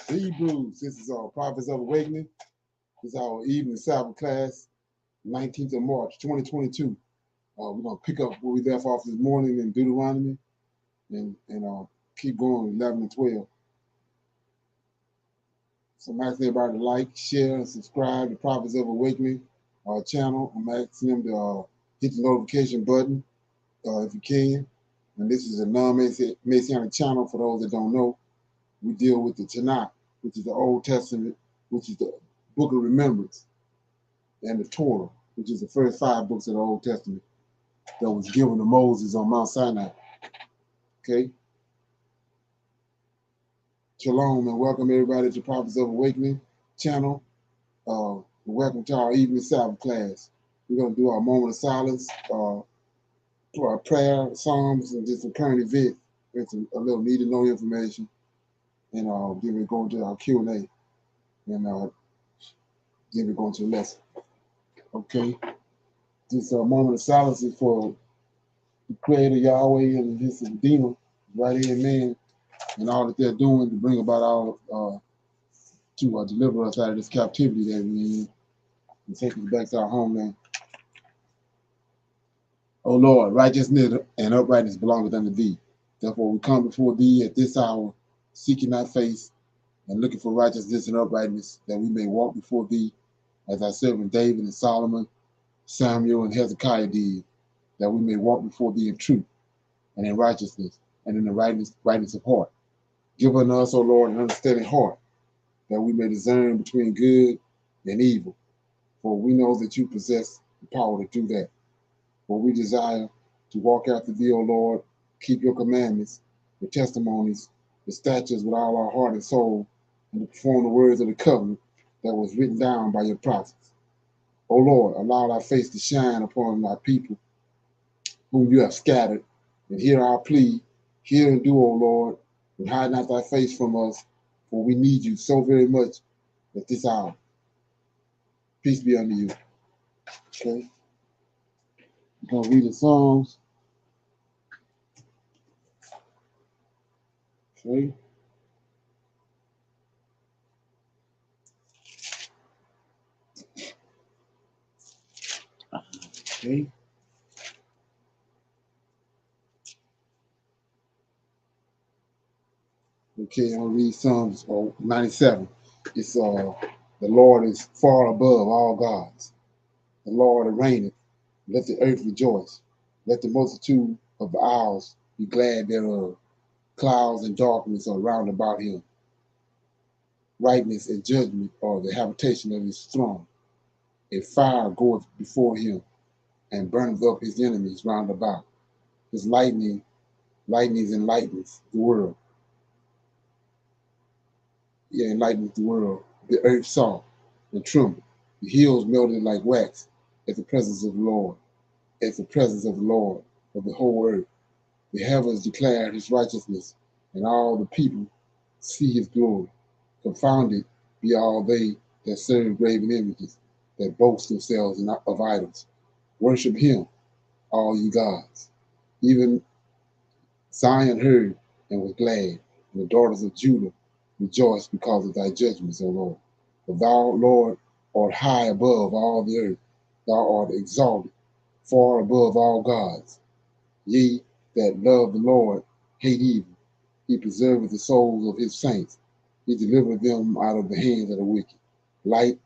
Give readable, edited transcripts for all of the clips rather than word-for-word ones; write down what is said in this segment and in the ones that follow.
Hebrews. This is our Prophets of Awakening. This is our evening Sabbath class, 19th of March, 2022. We're going to pick up where we left off this morning in Deuteronomy and keep going with 11 and 12. So I'm asking everybody to like, share, and subscribe to Prophets of Awakening, our channel. I'm asking them to hit the notification button if you can. And this is a non-Messianic channel for those that don't know. We deal with the Tanakh, which is the Old Testament, which is the Book of Remembrance, and the Torah, which is the first 5 books of the Old Testament that was given to Moses on Mount Sinai. Okay? Shalom, and welcome everybody to Prophets of Awakening channel. Welcome to our evening Sabbath class. We're going to do our moment of silence for our prayer, psalms, and just some current events, and some a little need to know information. And then we're going to our Q&A, and then we're going to the lesson. Okay, this moment of silence is for the Creator Yahweh and His Redeemer, right hand man, and all that they're doing to bring about our to deliver us out of this captivity that we're in and take us back to our homeland. O Lord, righteousness and uprightness belongeth unto thee. Therefore we come before thee at this hour, seeking thy face and looking for righteousness and uprightness, that we may walk before thee as our servant David and Solomon, Samuel and Hezekiah did, that we may walk before thee in truth and in righteousness and in the rightness of heart. Give unto us, O Lord, an understanding heart, that we may discern between good and evil. For we know that you possess the power to do that. For we desire to walk after thee, O Lord, keep your commandments, your testimonies, the statutes with all our heart and soul, and to perform the words of the covenant that was written down by your prophets. O Lord, allow thy face to shine upon thy people, whom you have scattered, and hear our plea. Hear and do, O Lord, and hide not thy face from us, for we need you so very much at this hour. Peace be unto you. Okay. We're going to read the Psalms. Okay. Okay. Okay, I'm going to read Psalms 97. It's the Lord is far above all gods. The Lord reigneth. Let the earth rejoice. Let the multitude of the isles be glad thereof. Clouds and darkness are round about him. Rightness and judgment are the habitation of his throne. A fire goeth before him, and burneth up his enemies round about. His lightnings enlightens the world. Enlightens the world. The earth saw and trembled. The hills melted like wax at the presence of the Lord. At the presence of the Lord of the whole earth. The heavens declare his righteousness, and all the people see his glory. Confounded be all they that serve graven images, that boast themselves of idols. Worship him, all ye gods. Even Zion heard and was glad, and the daughters of Judah rejoiced because of thy judgments, O Lord. For thou, Lord, art high above all the earth. Thou art exalted, far above all gods. Ye that love the Lord hate evil. He preserveth the souls of his saints. He delivered them out of the hands of the wicked. Light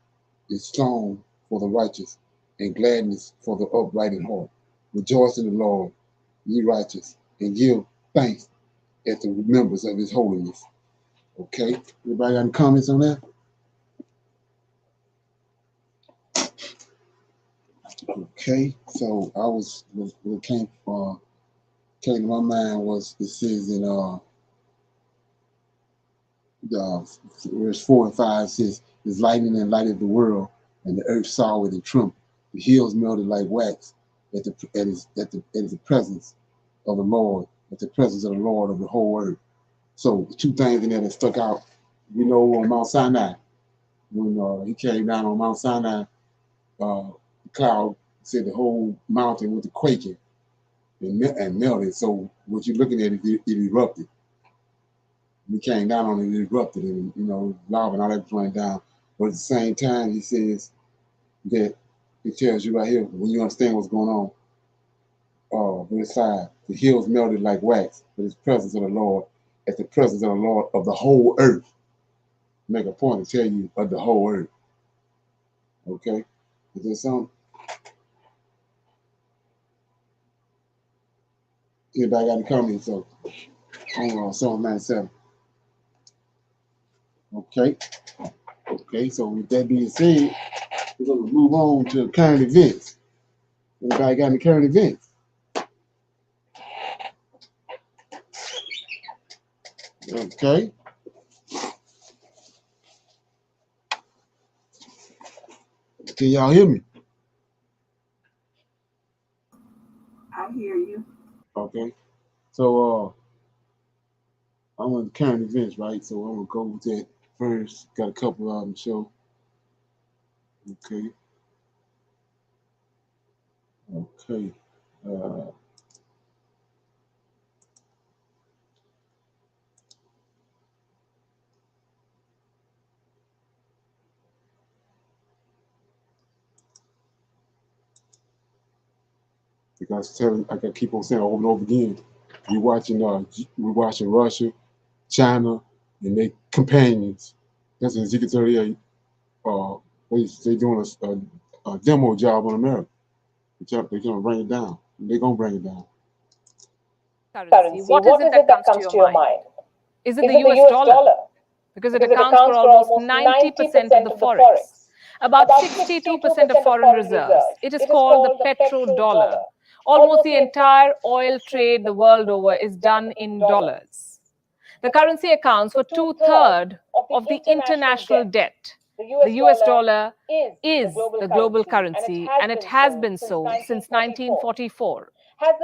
is sown for the righteous, and gladness for the upright in heart. Rejoice in the Lord, ye righteous, and give thanks at the remembrance of his holiness. Okay, everybody got any comments on that? Okay, so what came to my mind was, it says in the verse 4 and 5 says, "His lightning and lighted the world, and the earth saw it and trembled. The hills melted like wax at the presence of the Lord, at the presence of the Lord of the whole earth." So the two things in there that stuck out, on Mount Sinai, when he came down on Mount Sinai, the cloud said the whole mountain went to quaking and melted. So what you're looking at, it erupted. He came down on it, it erupted, and lava and all that flowing down. But at the same time, he says that it tells you right here, when you understand what's going on, verse 5, the hills melted like wax at the presence of the Lord, at the presence of the Lord of the whole earth. Make a point to tell you of the whole earth. Okay? Is there something? Anybody got any comments on Psalm 97? Okay. Okay, so with that being said, we're going to move on to current events. Anybody got any current events? Okay. Can y'all hear me? I hear you. Okay. So I'm on current events, right? So I'm gonna go with that first. Got a couple of them to show. Okay. Okay. Because I can keep on saying over and over again, we're watching Russia, China, and their companions. That's in Ezekiel 38. They doing a demo job on America. They're gonna bring it down. They're gonna bring it down. Currency. What is it that comes to your mind? Is it the US dollar? Because it accounts for almost 90% of the forex, about 62% of foreign reserves. It is called the petrodollar. Almost the entire oil trade the world over is done in dollars. The currency accounts for 2/3 of the international debt. The US dollar is the global currency, and it has been so since 1944. Has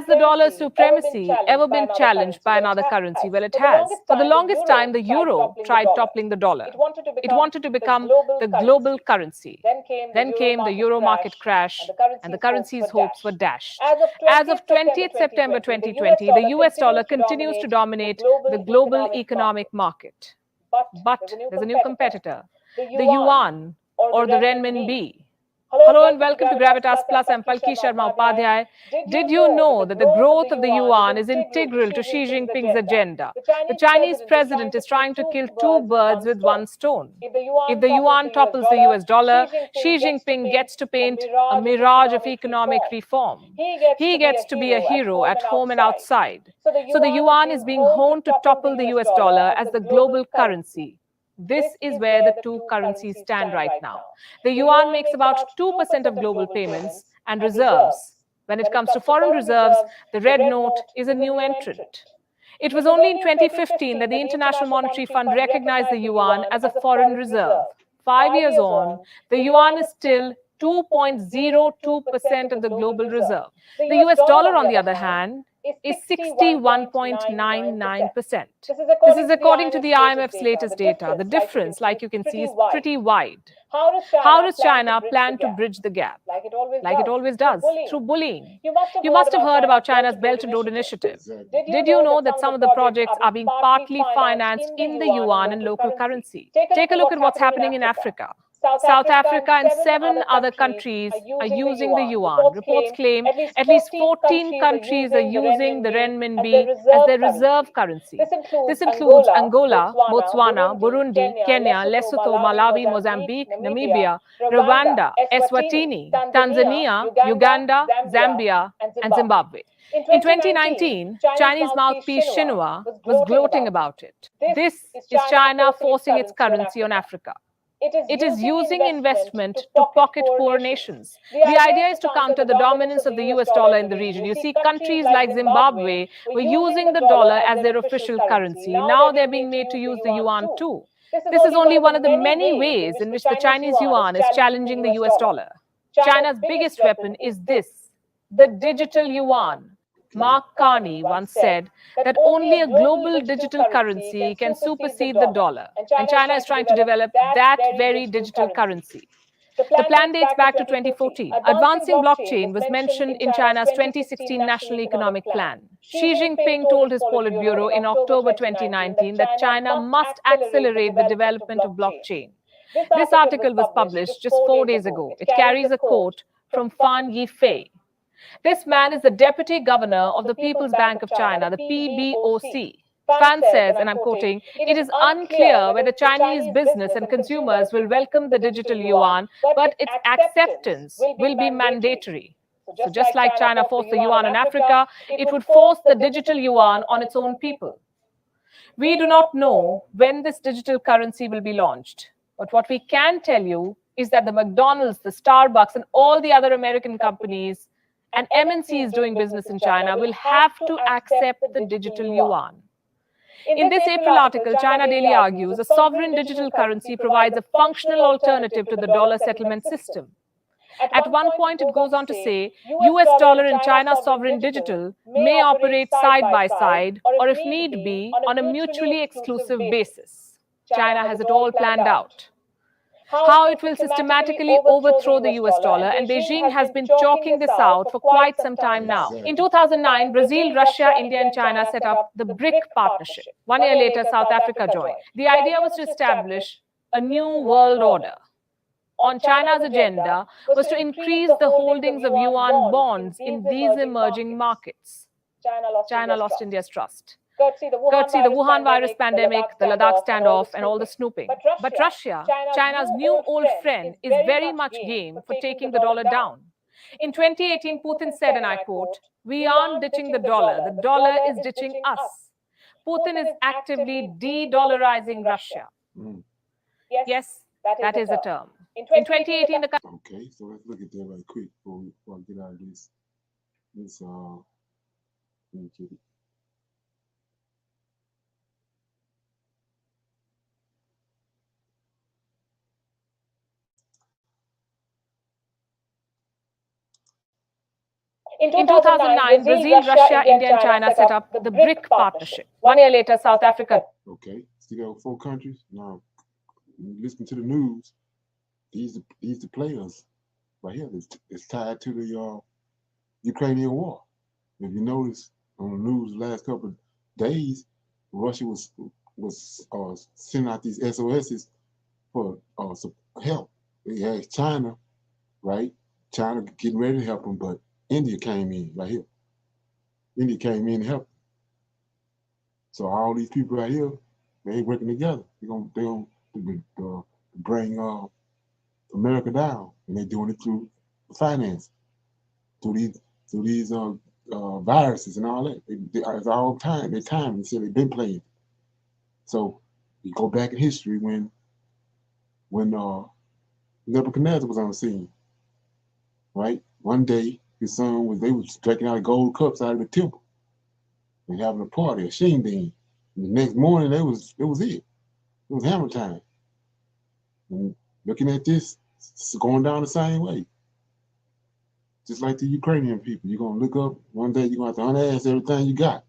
the dollar's supremacy ever been challenged by another currency? Well, it has. For the longest time, the euro tried toppling the dollar. It wanted to become the global currency. Then came the euro market crash, and the currency's hopes were dashed. As of 20th September 2020, the US dollar continues to dominate the global economic market. But there's a new competitor, the yuan or the renminbi. Hello and welcome to Gravitas Plus. I'm Palki Sharma Upadhyay. Did you know that the growth of the yuan is integral to Xi Jinping's agenda? The Chinese president is trying to kill two birds with one stone. If the yuan topples the US dollar, Xi Jinping gets to paint a mirage of economic reform. He gets to be a hero at home and outside. So the yuan is being honed to topple the US dollar as the global currency. This is where the two currencies stand right now. The yuan makes about 2% of global payments and reserves. When it comes to foreign reserves, the red note is a new entrant. It was only in 2015 that the International Monetary Fund recognized the yuan as a foreign reserve. 5 years on, the yuan is still 2.02% of the global reserve. The US dollar, on the other hand, is 61.99%. This is according to the IMF's latest data. The difference, like you can see, is pretty wide. How does China plan to bridge the gap? Like it always does, through bullying. You must have heard about China's Belt and Road Initiative. Did you know that some of the projects are being partly financed in the yuan and local currency? Take a look at what's happening in Africa. South Africa and 7 other countries are using the yuan. Reports claim at least 14 countries are using the renminbi as their reserve currency. This includes Angola, Botswana, Burundi, Kenya, Lesotho, Malawi, Mozambique, Namibia, Rwanda, Eswatini, Tanzania, Uganda, Zambia, and Zimbabwe. In 2019, Chinese mouthpiece Xinhua was gloating about it. This is China forcing its currency on Africa. It is using investment to pocket poor nations. The idea is to counter the dominance of the US dollar in the region. You see, countries like Zimbabwe were using the dollar as their official currency. Now they're being made to use the yuan too. This is only one of the many ways in which the Chinese yuan is challenging the US dollar. China's biggest weapon is this, the digital yuan. Mark Carney once said that only a global digital currency can supersede the dollar, and China is trying to develop that very digital currency. The plan dates back to 2014. Advancing blockchain was mentioned in China's 2016 National Economic Plan. Xi Jinping told his Politburo in October 2019 that China must accelerate the development of blockchain. This article was published just 4 days ago. It carries a quote from Fan Yifei. This man is the deputy governor of the People's Bank of China, the PBOC. Fan says, and I'm quoting, "It is unclear whether Chinese business and consumers will welcome the digital yuan, but its acceptance will be mandatory." So just like China forced the yuan on Africa, it would force the digital yuan on its own people. We do not know when this digital currency will be launched. But what we can tell you is that the McDonald's, the Starbucks, and all the other American companies and MNCs doing business in China will have to accept the digital yuan. In this April article, China Daily argues a sovereign digital currency provides a functional alternative to the dollar settlement system. At one point, it goes on to say, US dollar and China's sovereign digital may operate side by side, or if need be, on a mutually exclusive basis. China has it all planned out. How it will systematically overthrow the US dollar, and Beijing has been chalking this out for quite some time now. In 2009, Brazil, Russia, India, and China set up the BRIC partnership. 1 year later, South Africa joined. The idea was to establish a new world order. On China's agenda was to increase the holdings of yuan bonds in these emerging markets. China lost India's trust. Courtesy the Wuhan virus pandemic, the Ladakh standoff, and all the snooping. But Russia, China's new old friend, is very much game for taking the dollar down. In 2018, Putin said, and I quote, "We aren't ditching the dollar is ditching us." Putin is actively de-dollarizing Russia. Yes, that is a term. In 2018, the Okay, so let's look at that right quick before I get out of this. Let me get it. In 2009, Brazil, Russia, India, and China set up the BRIC partnership. 1 year later, South Africa. Okay, see there were 4 countries. Now, when you listen to the news, these the players right here. It's tied to the Ukrainian war. If you notice on the news the last couple of days, Russia was sending out these SOSs for some help. They asked China, right? China getting ready to help them, but India came in right here. India came in to help. So all these people right here, they ain't working together. They're gonna bring America down, and they're doing it through finance, through these viruses and all that. It's all time. Their time. So they've been playing. So you go back in history when Nebuchadnezzar was on the scene, right? One day his son they was drinking out of gold cups out of the temple and having a party, a shindig. And the next morning it was it. It was hammer time. And looking at this, it's going down the same way. Just like the Ukrainian people, you're gonna look up one day. You're gonna have to unask everything you got.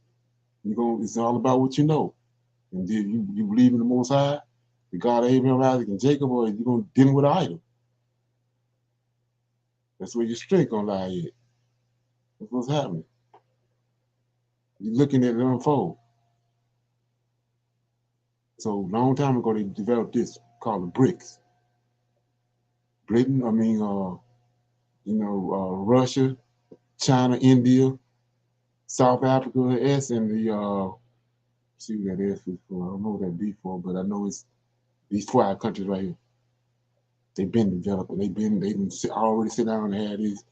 It's all about what you know. And you believe in the Most High, the God of Abraham, Isaac, and Jacob, or you're gonna deal with an idol. That's where your strength gonna lie at. That's what's happening. You're looking at it unfold. So long time ago, they developed this called the BRICS. Britain, Russia, China, India, South Africa, S, and the see what that S is for. I don't know what that B for, but I know it's these 5 countries right here. They've been developing. They been already sit down and had these.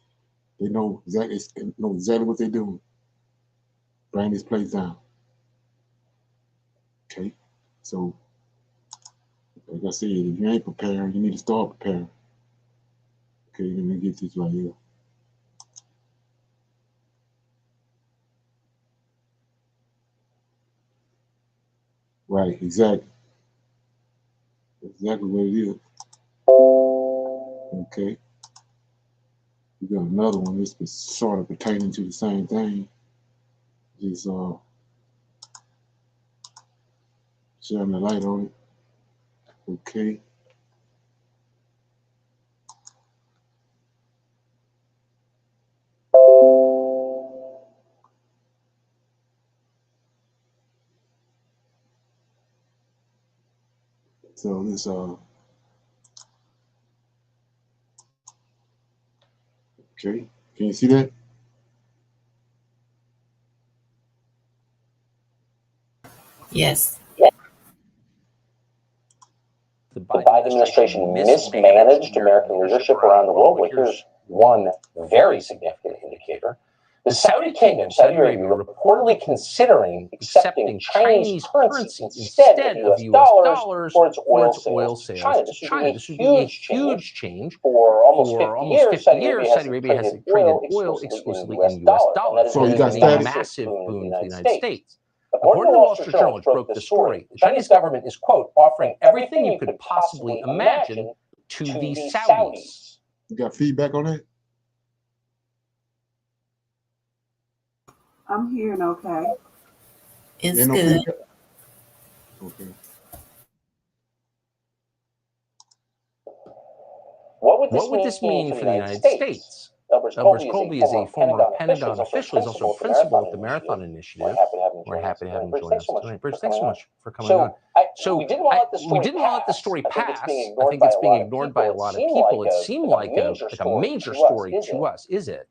They know exactly what they're doing. Bring this place down. Okay, so like I said, if you ain't preparing, you need to start preparing. Okay, let me get this right here. Right, exactly. Exactly what it is. Okay. We got another one. This is sort of pertaining to the same thing. Just shining the light on it. Okay. So this okay. Can you see that? Yes. The Biden administration mismanaged American leadership around the world. Well, here's one very significant indicator. The Saudi Kingdom, Saudi Arabia, reportedly considering accepting Chinese currency instead of U.S. dollars for its oil sales to China. This would be a huge change. For almost 50 years, Saudi Arabia has traded oil exclusively in U.S. dollars. So you got a massive boon to the United States. According to the Wall Street Journal, which broke the story, the Chinese government is, quote, offering everything you could possibly imagine to the Saudis. You got feedback on that? I'm hearing okay. It's Ain't no good. feedback? Okay. What would this mean for the United States? Elbridge Colby is a former Pentagon official. He's also a principal with the Marathon Initiative. We're happy to have him join us tonight. Bridge, thanks so much for coming on. So we didn't want to let the story pass. I think it's being ignored by a lot of people. It seemed like a major story to us. Is it?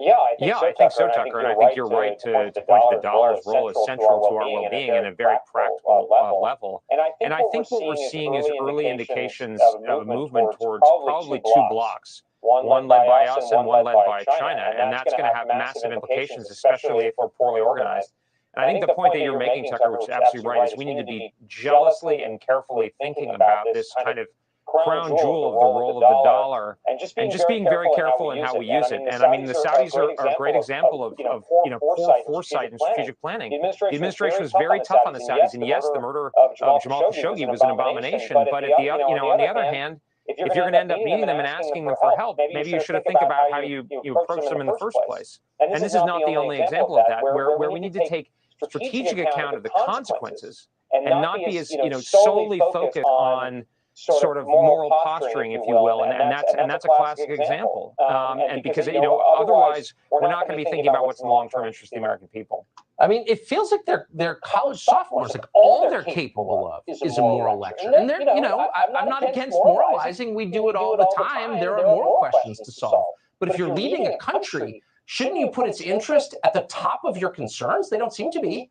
Yeah, I think so, Tucker. And I think you're right to point to the dollar's role as central to our well-being in a very practical level. And I think what we're seeing is early indications of a movement towards probably 2 blocks. One led by us and one led by China. And that's going to have massive implications, especially if we're poorly organized. And I think the point that you're making, Tucker, which is absolutely right, is we need to be jealously and carefully thinking about this kind of crown jewel of the role of the dollar, and just being very careful in how we use it. And I mean, the Saudis are a great example of poor foresight and strategic planning. The administration was very tough on the Saudis, and yes, the murder of Jamal Khashoggi was an abomination. But at the on the other hand, if you're going to end up meeting them and asking them for help, maybe you should have think about how you approach them in the first place. And this is not the only example of that, where we need to take strategic account of the consequences and not be as solely focused on sort of moral posturing, if you will, and that's a classic example. And because otherwise we're not going to be thinking about what's in the long-term interest of the American people. I mean, it feels like they're college sophomores. Like all they're capable of is a moral lecture. And they're, I'm not against moralizing. We do it all the time. There are moral questions to solve. But if you're leading a country, shouldn't you put its interest at the top of your concerns? They don't seem to be.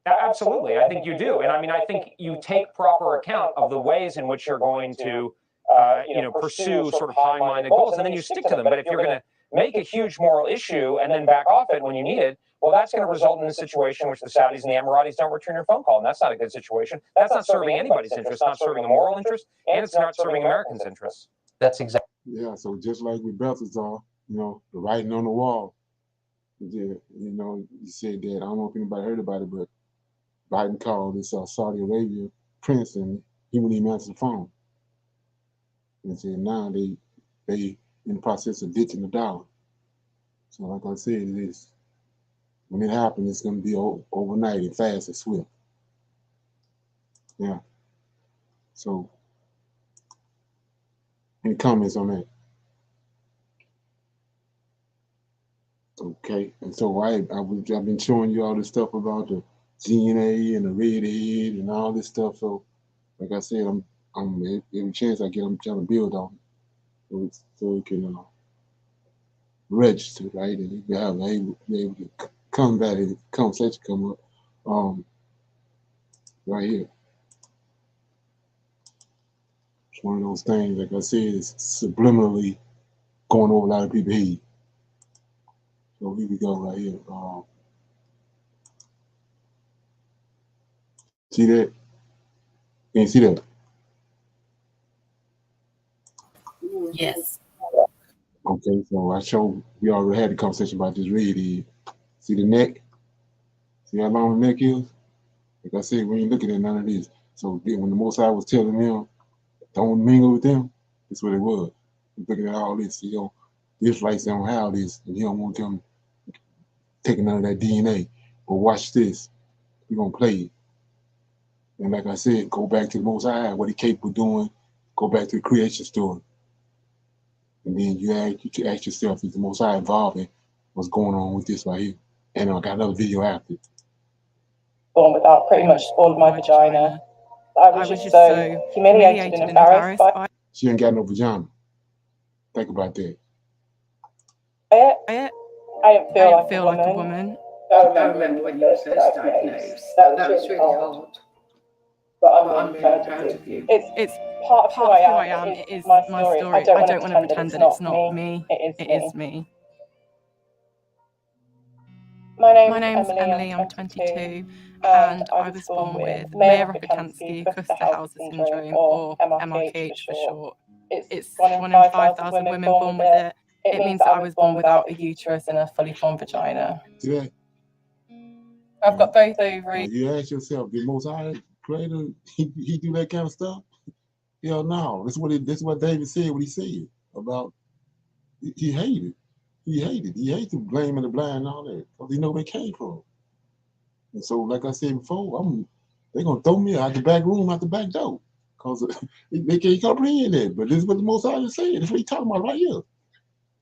Absolutely, I think you do. And I mean, I think you take proper account of the ways in which you're going to, pursue sort of high-minded goals, and then you stick to them. But if you're going to make a huge moral issue and then back off it when you need it, well, that's going to result in a situation in which the Saudis and the Emiratis don't return your phone call, and that's not a good situation. That's not serving anybody's interest, not serving a moral interest, and it's not serving Americans' interests. That's exactly. Yeah, so just like with Balthazar, the writing on the wall. Yeah, you said that, I don't know if anybody heard about it, but Biden called this Saudi Arabia prince, and he wouldn't even answer the phone. And said now they in the process of ditching the dollar. So like I said, it is when it happens, it's going to be overnight and fast and swift. Yeah. So any comments on that? Okay. And so I've been showing you all this stuff about the DNA and the redhead and all this stuff. So like I said, I'm every chance I get, I'm trying to build on it so it can register, right? And you can be able to combat it, conversation come up right here. It's one of those things, like I said, it's subliminally going over a lot of people's head. So here we go right here. See that? Can you see that? Yes. Okay, so we already had the conversation about this red here. See the neck? See how long the neck is? Like I said, we ain't looking at none of this. So when the Most High was telling them, don't mingle with them, that's what it was. He's looking at all this. This lights don't have this, and he don't want them taking none of that DNA. But watch this. We're going to play it. And like I said, go back to the Most High, what he capable of doing. Go back to the creation story. And then you ask yourself, is the Most High involved in what's going on with this right here? And I got another video after. Born without pretty much all of my vagina. I was just so humiliated and embarrassed by it. She ain't got no vagina. Think about that. I didn't feel like a woman. I remember when you were first diagnosed. That was really hard. But I'm really proud of you. It's part of who I am. It is my story. I don't want to pretend that it's not me. It is me. My name's Emily. I'm 22. And I was born with Mayer-Rokitansky Kuster-Hauser syndrome, or MRKH for short. It's 1 in 5,000 women born with it. It means that I was born without a uterus and a fully formed vagina. Today, I've got both ovaries. you ask yourself, the Most High Creator, he do that kind of stuff? Hell no. That's what David said. What he said about he hated. He hated blaming the blind and all that because he know where they came from. And so, like I said before, they're gonna throw me out the back room, out the back door, because they can't comprehend that. But this is what the Most High is saying. That's what he's talking about right here.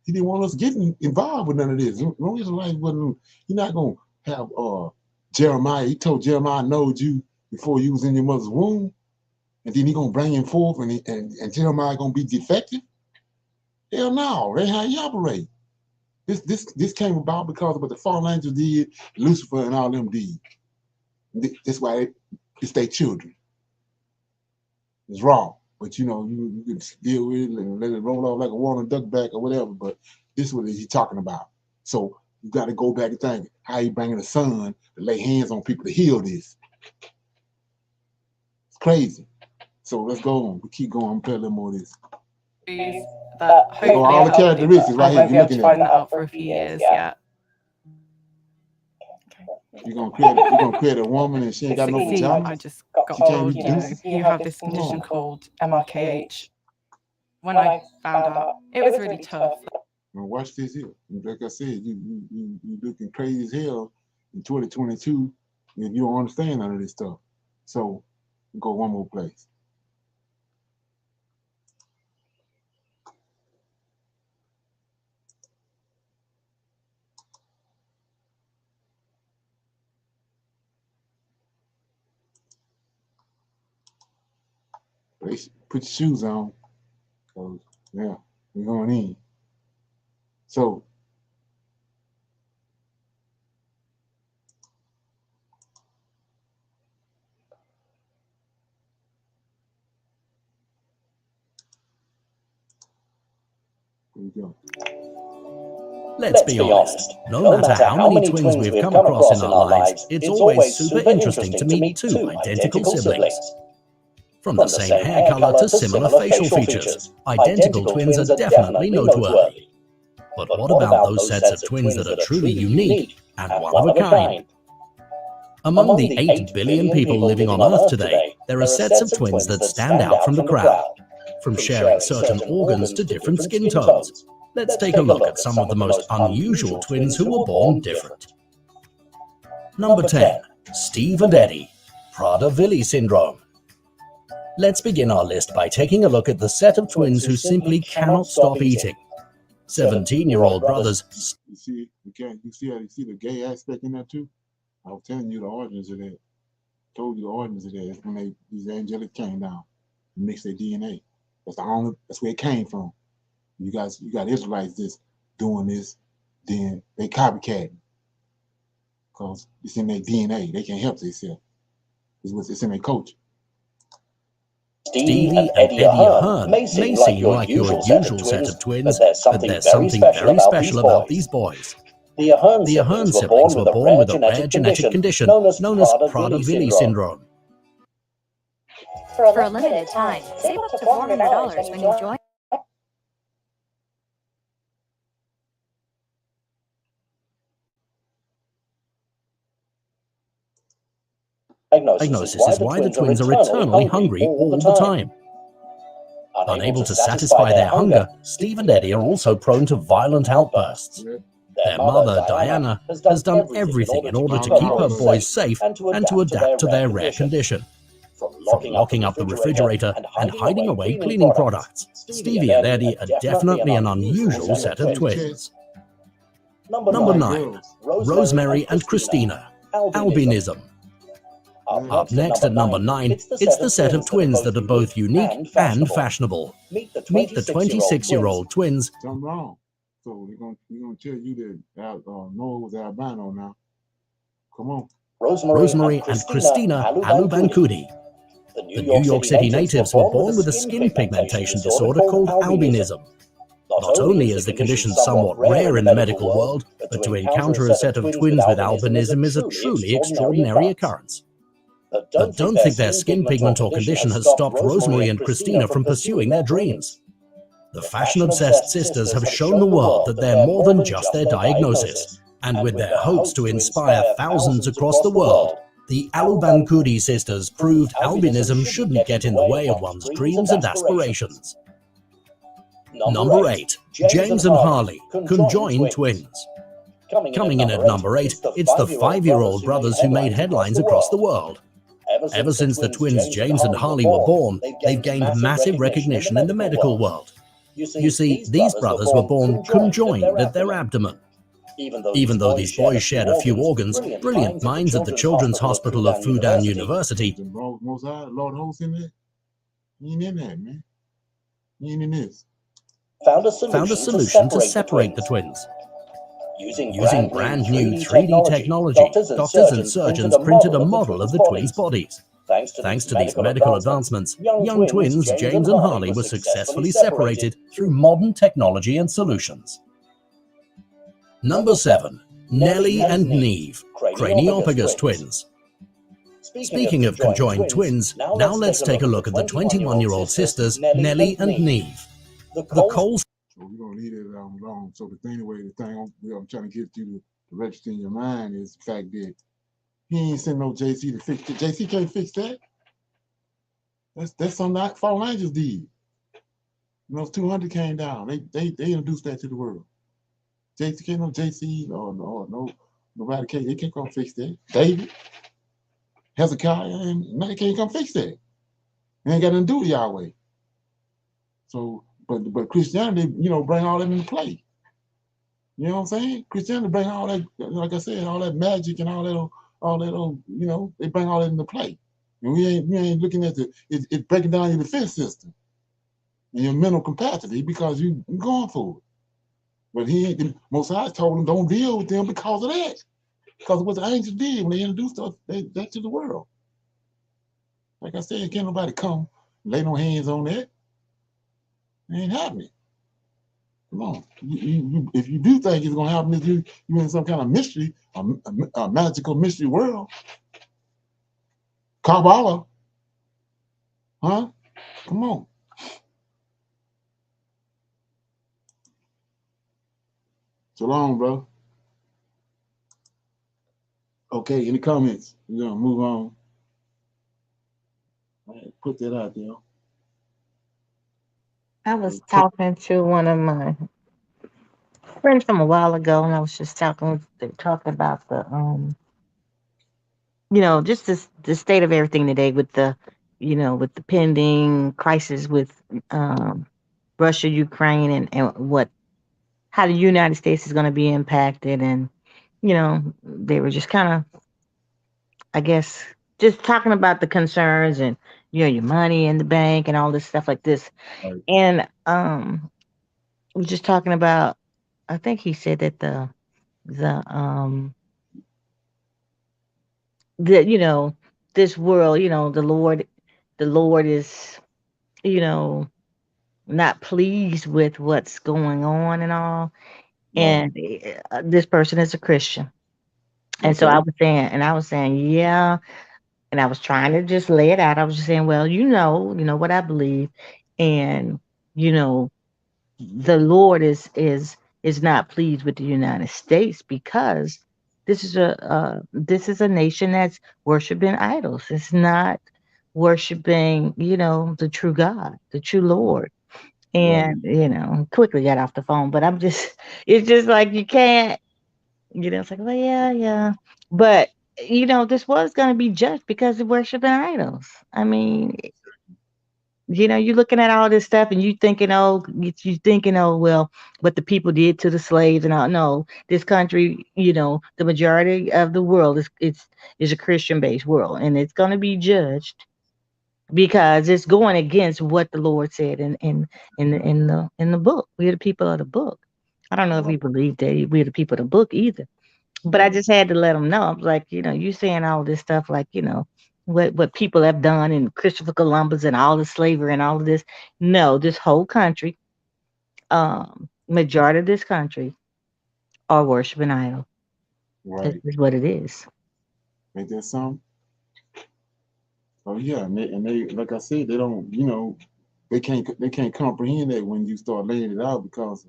He didn't want us getting involved with none of this. No Israelites wasn't. He's not gonna have Jeremiah. He told Jeremiah, "I knowed you before you was in your mother's womb," and then he gonna bring him forth, and Jeremiah gonna be defective. Hell no, that's how he operate. This came about because of what the fallen angels did, Lucifer and all them did. That's why it's their children. It's wrong, but you can deal with it and let it roll off like a walnut duck back or whatever. But this is what he's talking about. So you got to go back and think how he bringing the son to lay hands on people to heal this. It's crazy. So let's go on. We keep going. I'm gonna play a little more of this. That hopefully all the characteristics right here. You're looking find that out for a few years. Yeah. You're gonna create a woman and she ain't got no vagina. I just got told, you have this condition called MRKH. When I found out, it was really tough. Now watch this here. Like I said, you looking crazy as hell in 2022 if you don't understand none of this stuff. So go one more place. Put your shoes on, cause yeah, we're going in. So here we go. Let's be honest, no matter how many twins we've come across in our lives, it's always super interesting to meet two identical siblings. From the same hair color to similar facial features, identical twins are definitely noteworthy. But what about those sets of twins that are truly unique and one of a kind? Among the 8 billion people living on Earth today, there are sets of twins that stand out from the crowd, from sharing certain organs to different skin tones. Let's take a look at some of the most unusual twins who were born different. Number 10. Steve and Eddie, Prader-Willi syndrome. Let's begin our list by taking a look at the set of twins who simply cannot stop eating. 17-year-old brothers. You see the gay aspect in that too? I was telling you the origins of that. Told you the origins of that. That's when these angelic came down. mix their DNA. That's where it came from. You got Israelites just doing this, then they copycat because it's in their DNA. They can't help themselves. It's in their culture. Stevie and Eddie Ahern may seem like your usual set of twins, but there's something very special about these boys. The Ahern siblings were born with a rare genetic condition known as Prader-Willi syndrome. For a limited time, save up to $400 when you join. Diagnosis is why the twins are eternally hungry all the time. Unable to satisfy their hunger, Steve and Eddie are also prone to violent outbursts. Their mother, Diana, has done everything in order to keep her boys safe and to adapt to their rare condition. From locking up the refrigerator and hiding away cleaning products, Stevie and Eddie are definitely an unusual set of twins. Number 9. Rosemary and Christina, Albinism. Up next at number 9, it's the set of twins that are both unique and fashionable. Meet the 26-year-old twins. Something wrong. So we're gonna tell you that Noah was albino now. Come on. Rosemary and Christina Alubankudi. The New York City natives were born with a skin pigmentation disorder called albinism. Not only is the condition somewhat rare in the medical world, but to encounter a set of twins with albinism is a truly extraordinary occurrence. But don't think their skin pigment or condition has stopped Rosemary and Christina from pursuing their dreams. The fashion-obsessed sisters have shown the world that they're more than just their diagnosis, and with their hopes to inspire thousands across the world, the Alubankudi sisters proved albinism shouldn't get in the way of one's dreams and aspirations. Number 8. James and Harley, Conjoined twins. Coming in at number 8, it's the 5-year-old brothers who made headlines across the world. Ever since the twins James and Harley were born, they've gained massive recognition in the medical world. You see, these brothers were born conjoined at their abdomen. Even though these boys shared a few organs, brilliant minds at the Children's Hospital of Fudan University found a solution to separate the twins. Using brand new 3D technology, doctors and surgeons printed a model of the twins' bodies. Thanks to these medical advancements, young twins James and Harley were successfully separated through modern technology and solutions. Number 7. Nellie and Neve, Craniopagus twins. Speaking of conjoined twins, now let's take a look at the 21-year-old sisters Nellie and Neve. The Coles. So we're gonna leave it alone. So the thing I'm trying to get you to register in your mind is the fact that he ain't sent no JC to fix it. JC can't fix that. That's something that fallen angels did. You know, 200 came down. They introduced that to the world. JC can't no JC no nobody can't. They can't come fix that. David, Hezekiah, and they can't come fix that. They ain't got nothing to do with Yahweh. So. But Christianity, bring all that into play. You know what I'm saying? Christianity bring all that, like I said, all that magic and all that, they bring all that into play. And we ain't looking at it's breaking down your defense system and your mental capacity because you're going for it. But the Most High told them don't deal with them because of that. Because of what the angels did when they introduced that to the world. Like I said, can't nobody come lay no hands on that. It ain't happening. Come on. If you do think it's going to happen, if you're in some kind of mystery, a magical mystery world. Kabbalah. Huh? Come on. So long, bro. Okay, any comments? We're going to move on. All right, put that out there. I was talking to one of my friends from a while ago, and I was just talking about the just the state of everything today with the with the pending crisis with Russia, Ukraine, and how the United States is going to be impacted, and they were just kind of, I guess, just talking about the concerns and your money in the bank and all this stuff like this. Right. And we're just talking about, I think he said that the this world, the Lord is, you know, not pleased with what's going on and all. Right. And this person is a Christian. And so Okay. I was saying, yeah. And I was trying to just lay it out. I was just saying, well, what I believe. And, you know, the Lord is not pleased with the United States because this is a nation that's worshiping idols. It's not worshiping, the true God, the true Lord. Right. And, quickly got off the phone, but it's just like you can't, it's like, well, yeah, yeah. But, this was going to be judged because of worshiping idols. I mean, you're looking at all this stuff and you thinking, well, what the people did to the slaves and all. No, this country, the majority of the world is a Christian-based world, and it's going to be judged because it's going against what the Lord said in the book. We're the people of the book. I don't know if we believe that we're the people of the book either. But I just had to let them know. I was like, you saying all this stuff like, what people have done and Christopher Columbus and all the slavery and all of this. No, this whole country, majority of this country are worshiping idol. This Right. is what it is. Ain't that something? Oh yeah, and they like I said, they don't, they can't comprehend that when you start laying it out because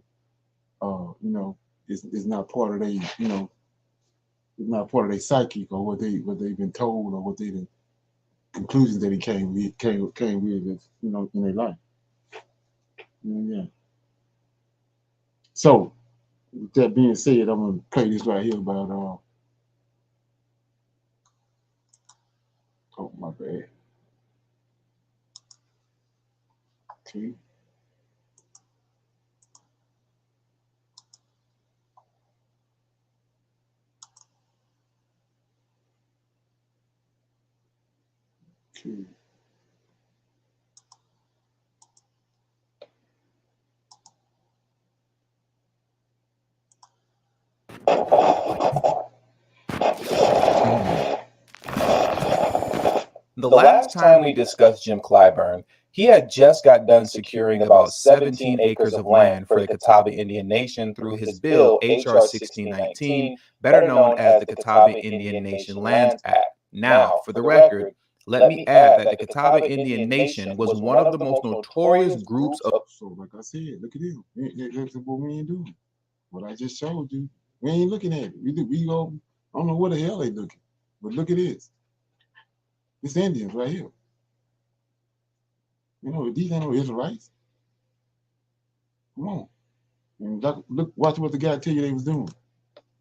it's not part of their, it's not part of their psychic or what they've been told or what the conclusions that he came with, in their life. Yeah. So with that being said, I'm gonna play this right here about oh my bad. Okay. Okay. The last time we discussed Jim Clyburn, he had just got done securing about 17 acres of land for the Catawba Indian Nation through his bill H.R. 1619, better known as the Catawba Indian Nation Lands Act. Now, for the record, let me add that the Catawba Indian Nation was one of the most notorious groups of... So like I said, look at him. That's what we ain't doing. What I just showed you, we ain't looking at it. We go, I don't know where the hell they looking, but look at this. It's Indians right here. These ain't no Israelites. Come on. And look, watch what the guy tell you they was doing.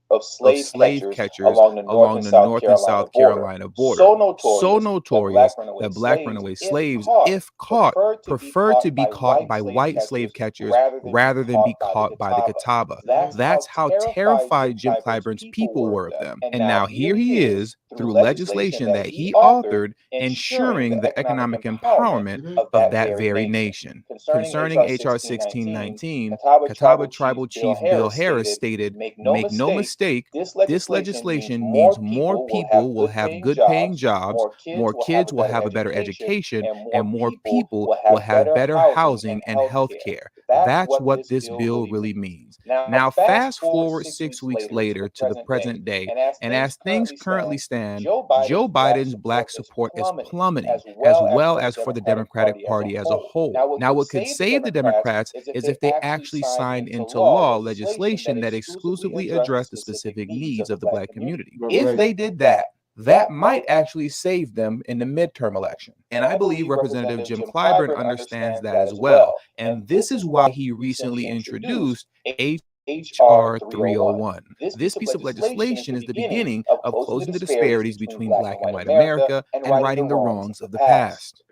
Of slave catchers along the North and South Carolina border. So notorious that black runaway slaves, if caught, preferred to be caught by white slave catchers rather than be caught by the Catawba. That's how terrified Jim Clyburn's people were of them. And now here he is, through legislation that he authored, ensuring the economic empowerment of that very nation. Concerning H.R. 1619, Catawba Tribal Chief Bill Harris stated, "Make no mistake, this legislation means more people will have good paying jobs, more kids will have a better education, and more people will have better housing and health care. That's what this bill really means." Now, fast forward 6 weeks later to the present day, and as things currently stand, Joe Biden's black support is plummeting, as well as for the Democratic Party as a whole. Now, what could save the Democrats is if they actually signed into law legislation that exclusively addressed the specific needs of the black community. If they did that, that might actually save them in the midterm election. And I believe Representative Jim Clyburn understands that as well. And this is why he recently introduced H.R. 301. This piece of legislation is the beginning of closing the disparities between black and white America and righting the wrongs of the past.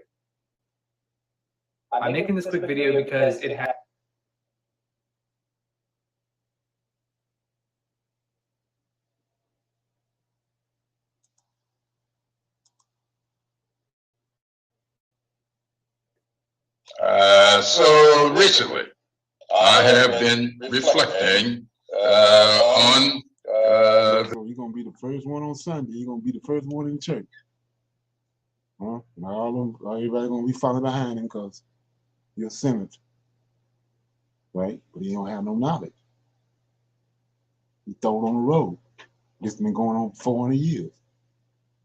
I'm making this quick video because it has So recently, I have been reflecting on. So you're gonna be the first one on Sunday. You're gonna be the first one in church. Huh? And everybody gonna be following behind him because you're a senator, right? But he don't have no knowledge. He throw it on the road. This has been going on for 400 years.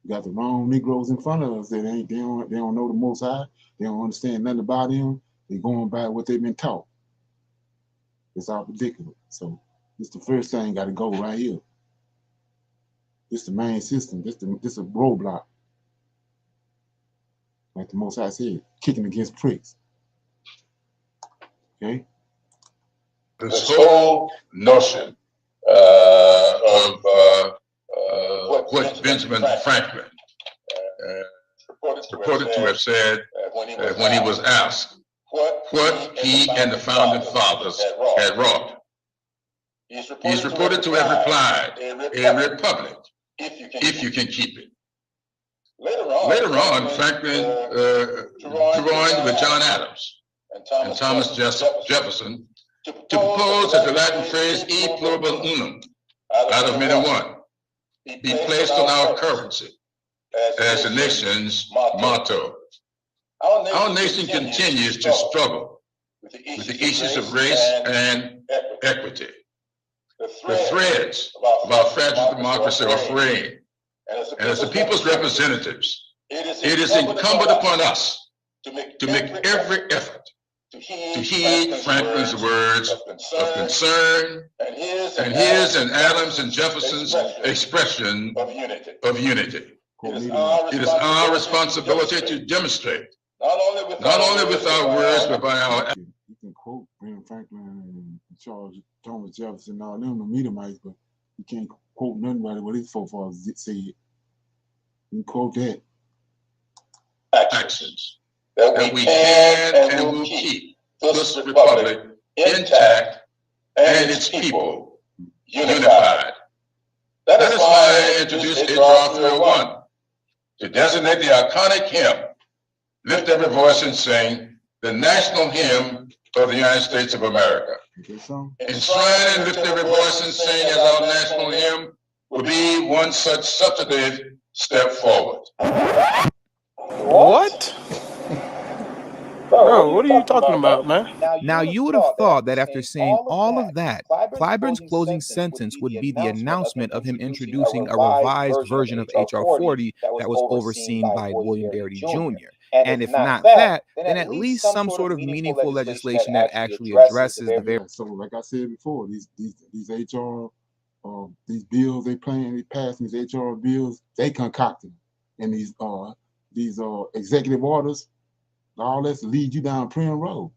You got the wrong Negroes in front of us that they don't know the Most High. They don't understand nothing about him. They're going by what they've been taught. It's all ridiculous. So this the first thing got to go right here. This the main system. This a roadblock. Like the Most High said, kicking against pricks. Okay? This whole notion of what Benjamin Franklin reported to have said when he was asked what he and the founding fathers had wrought. He's reported to have replied, "A republic, if you can keep it." Later on, Franklin joined with John Adams and Thomas Jefferson to propose that the Latin phrase "e pluribus unum," out of many one, be placed on our currency as the nation's motto. Our nation continues to struggle with the issues of race and equity. The threads of our fragile democracy are fraying, and as the people's representatives, it is incumbent upon us to make every effort to heed Franklin's words of concern and his and Adams and Jefferson's expression of unity. It is our responsibility to demonstrate, not only with our words, but by our actions. You can quote Ben Franklin and Charles Thomas Jefferson and all them, the Meadamites, but you can't quote nothing about what his forefathers said. You can quote that. Actions that we can and will keep this republic intact and its people unified. That is why I introduced H.R. 301 to designate the iconic hymn, "Lift Every Voice and Sing," the national hymn of the United States of America. Enshrine and lift every voice and sing as our national hymn will be one such substantive step forward. What? Bro, what are you talking about, man? Now, you would have thought that after saying all of that, Clyburn's closing sentence would be the announcement of him introducing a revised version of H.R. 40 that was overseen by William Darity Jr. And if not that, then at least some sort of meaningful legislation that actually addresses the very. So, like I said before, these HR, these bills they passing these HR bills, they concocted, and these executive orders, all that's lead you down Prim Road.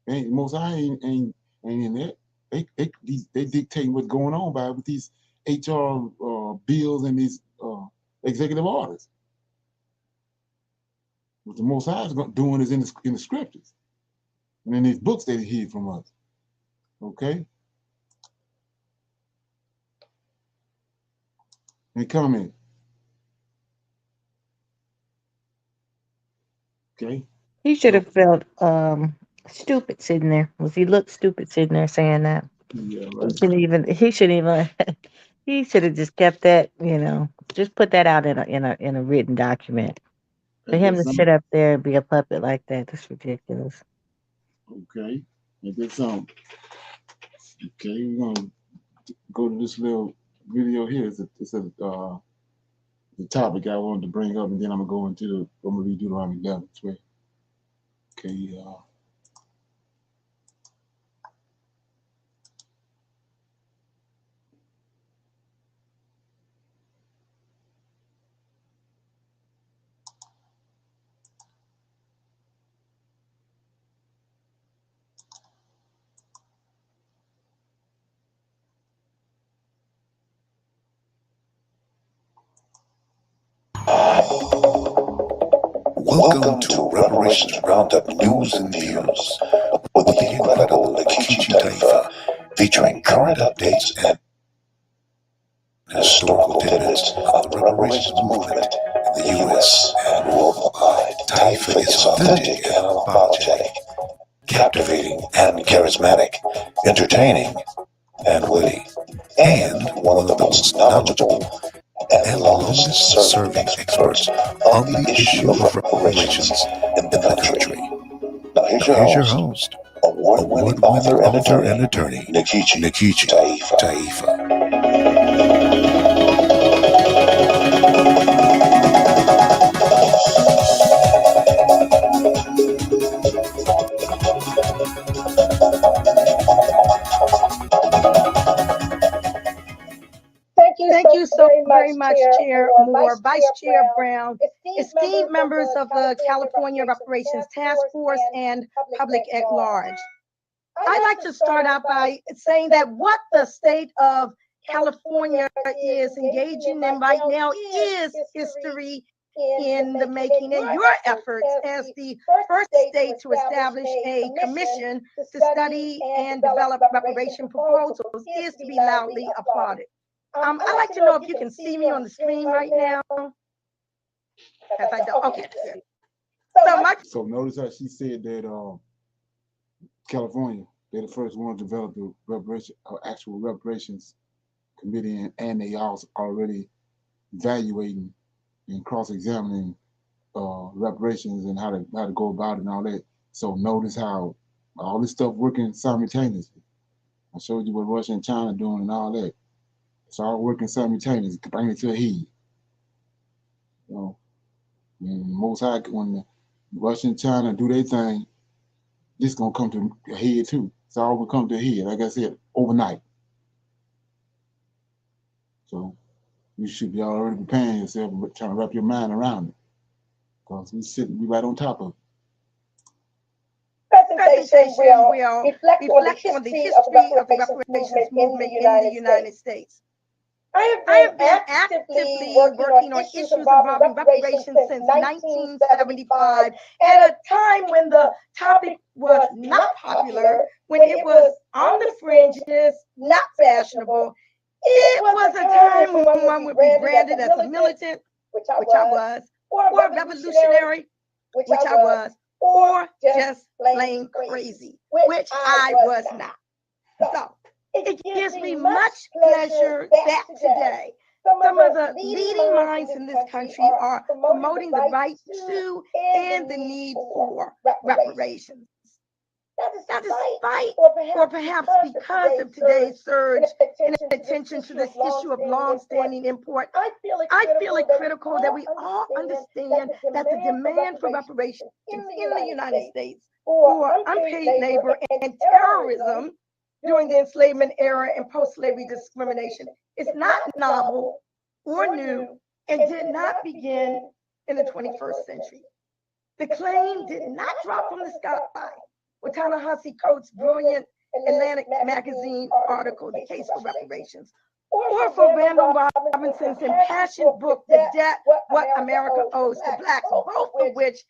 Ain't Most High ain't in that. They dictate what's going on by with these HR bills and these executive orders. What the Most High is doing is in the scriptures and in these books that he hid from us. Okay. Any comment? Okay. He should have felt stupid sitting there. He looked stupid sitting there saying that. Yeah, right. He should have just kept that, just put that out in a written document. For him to sit up there and be a puppet like that, that's ridiculous. Okay. And then some. Okay, we're gonna go to this little video here. It's the topic I wanted to bring up, and then I'm gonna read Deuteronomy 11, 12. Okay, Welcome to Reparations Roundup News and Views with the incredible Lakichi Taifa, featuring current updates and historical tidbits of the reparations movement in the U.S. and worldwide. Taifa is authentic and unapologetic, captivating and charismatic, entertaining and witty, and one of the most knowledgeable and longest-serving experts on the issue of reparations in the country. Now here's your host, award-winning author and attorney, Nikichi Taifa. Thank you so very much, Chair Moore, Vice Chair Brown, esteemed members of the California Reparations Task Force, and public at large. I'd like to start out by saying that what the state of California is engaging in right now is history in the making, and your efforts as the first state to establish a commission to study and develop reparation proposals is to be loudly applauded. I'd like to know if you can see me on the screen right now. Yes, I do. Okay. So notice how she said that California, they're the first one to develop the reparation, actual reparations committee, and they also already evaluating and cross-examining reparations and how to go about it and all that. So notice how all this stuff working simultaneously. I showed you what Russia and China doing and all that. It's all working simultaneously to bring it to a head. You know, and most high, when Russia and China do their thing, this gonna come to a head too. It's all gonna come to a head, like I said, overnight. So you should be already preparing yourself and trying to wrap your mind around it, because we right on top of it. Presentation will reflect on the history of the reparations movement in the United States. I have been actively working on issues involving reparations since 1975, at a time when the topic was not popular, when it was on the fringes, not fashionable. It was a time when one would be branded as a militant, which I was, or revolutionary, which I was, or just plain crazy, which I was not. So it gives me much pleasure that today some of the leading minds in this country are promoting the right to and the need for reparations. Now, despite or perhaps because of today's surge in attention to this issue of long-standing import, I feel it critical that we all understand that the demand for reparations in the United States for unpaid labor and terrorism during the enslavement era and post-slavery discrimination is not novel or new and did not begin in the 21st century. The claim did not drop from the sky with Ta-Nehisi Coates' brilliant Atlantic magazine article, The Case for Reparations, or for Randall Robinson's impassioned book, The Debt, What America Owes to Blacks, both of which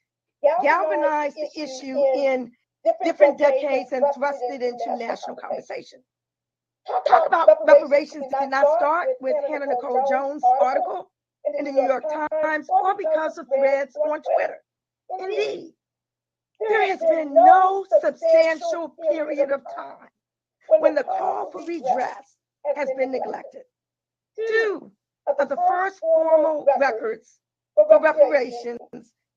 galvanized the issue in different decades and thrust it into national conversation. Talk about reparations did not start with Hannah Nicole Jones' article in the New York Times or because of threads on Twitter. Indeed, there has been no substantial period of time when the call for redress has been neglected. Two of the first formal records for reparations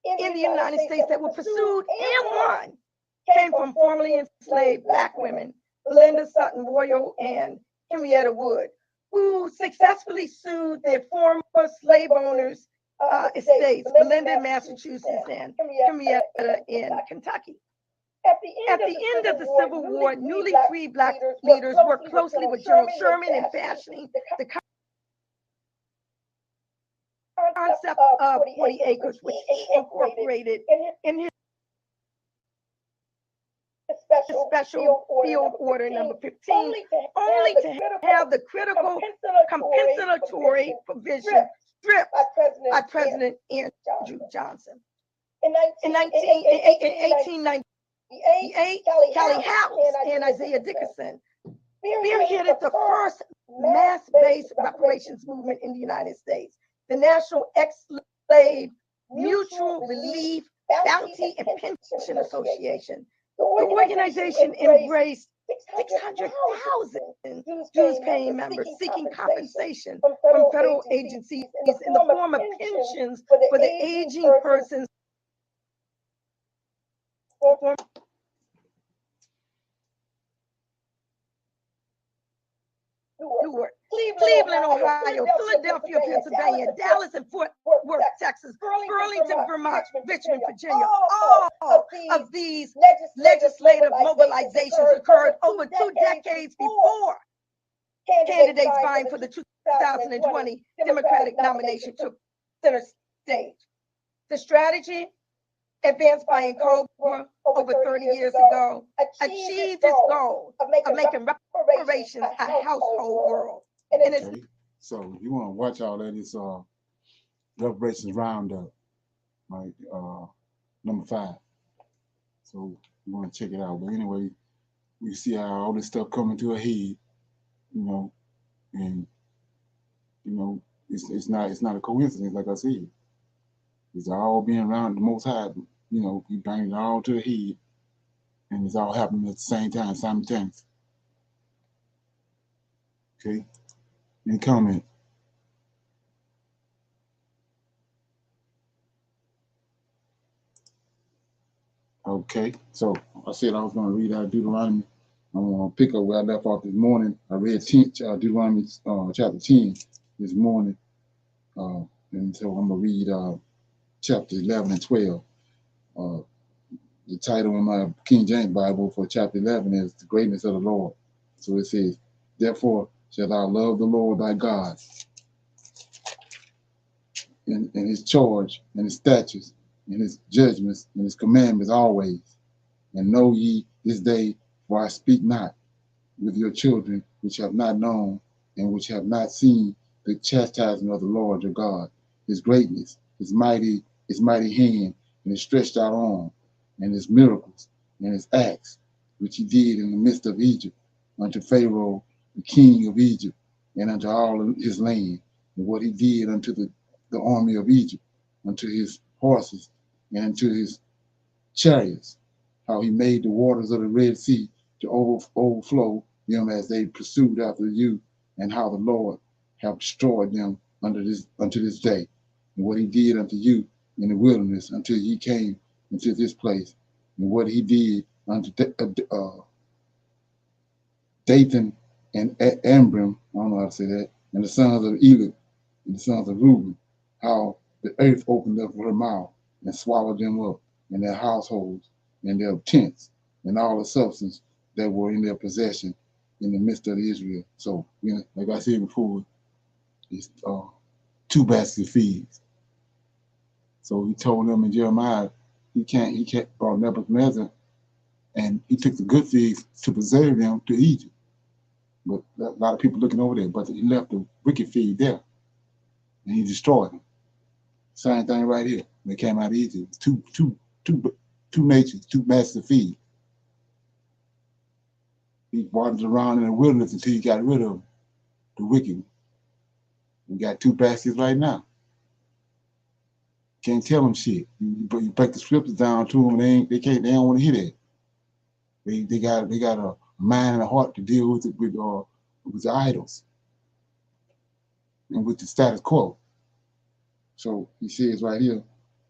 in the United States that were pursued and won came from formerly enslaved Black women, Belinda Sutton Royal and Henrietta Wood, who successfully sued their former slave owners' estates, Belinda in Massachusetts and Henrietta in Kentucky. At the end of the Civil War, newly freed Black leaders worked closely with General Sherman in fashioning the concept of 40 acres, which he incorporated in his special field order number 15, only to have the critical compensatory provision stripped by President Andrew Johnson. In 1898, Callie House and Isaiah Dickerson spearheaded the first mass-based reparations movement in the United States, the National Ex-Slave Mutual Relief Bounty and Pension Association. The organization embraced 600,000 dues-paying members seeking compensation from federal agencies in the form of pensions for the aging persons. Newark, Cleveland, Ohio, Philadelphia, Pennsylvania, Dallas, and Fort Worth, Texas, Burlington, Vermont, Richmond, Virginia. All of these legislative mobilizations occurred over 2 decades before candidates vying for the 2020 Democratic nomination took center stage. The strategy advanced by Cobra over 30 years ago achieved its goal of making reparations a household world. And it's so you want to watch all that. It's reparations roundup, right? Number 5. So you want to check it out. But anyway, we see how all this stuff coming to a head, and it's not a coincidence, like I said. It's all being around the Most High. He brings it all to a head, and it's all happening at the same time, simultaneously. Okay? Any comment? Okay, so I said I was going to read out Deuteronomy. I'm going to pick up where I left off this morning. I read Deuteronomy chapter 10 this morning, and so I'm going to read chapter 11 and 12. The title in my King James Bible for chapter 11 is The Greatness of the Lord. So it says, therefore shalt thou love the Lord thy God in his charge and his statutes and his judgments and his commandments always. And know ye this day, for I speak not with your children which have not known and which have not seen the chastisement of the Lord your God, his greatness, his mighty hand, and his stretched out arm, and his miracles, and his acts, which he did in the midst of Egypt, unto Pharaoh, the king of Egypt, and unto all his land, and what he did unto the army of Egypt, unto his horses, and unto his chariots, how he made the waters of the Red Sea to overflow them as they pursued after you, and how the Lord have destroyed them unto this day, and what he did unto you in the wilderness until ye came into this place, and what he did unto Dathan and Amram, I don't know how to say that, and the sons of Eli and the sons of Reuben, how the earth opened up her mouth and swallowed them up, and their households, and their tents, and all the substance that were in their possession in the midst of Israel. So, like I said before, it's 2 baskets of figs. So he told them in Jeremiah, he can't Nebuchadnezzar, and he took the good figs to preserve them to Egypt. But a lot of people looking over there, but he left the wicked fig there, and he destroyed them. Same thing right here. They came out of Egypt. Two natures, 2 baskets of figs. He wandered around in the wilderness until he got rid of the wicked. We got 2 baskets right now. Can't tell them shit. You break the scriptures down to them, they don't want to hear that. They got a mind and a heart to deal with the idols and with the status quo. So he says right here,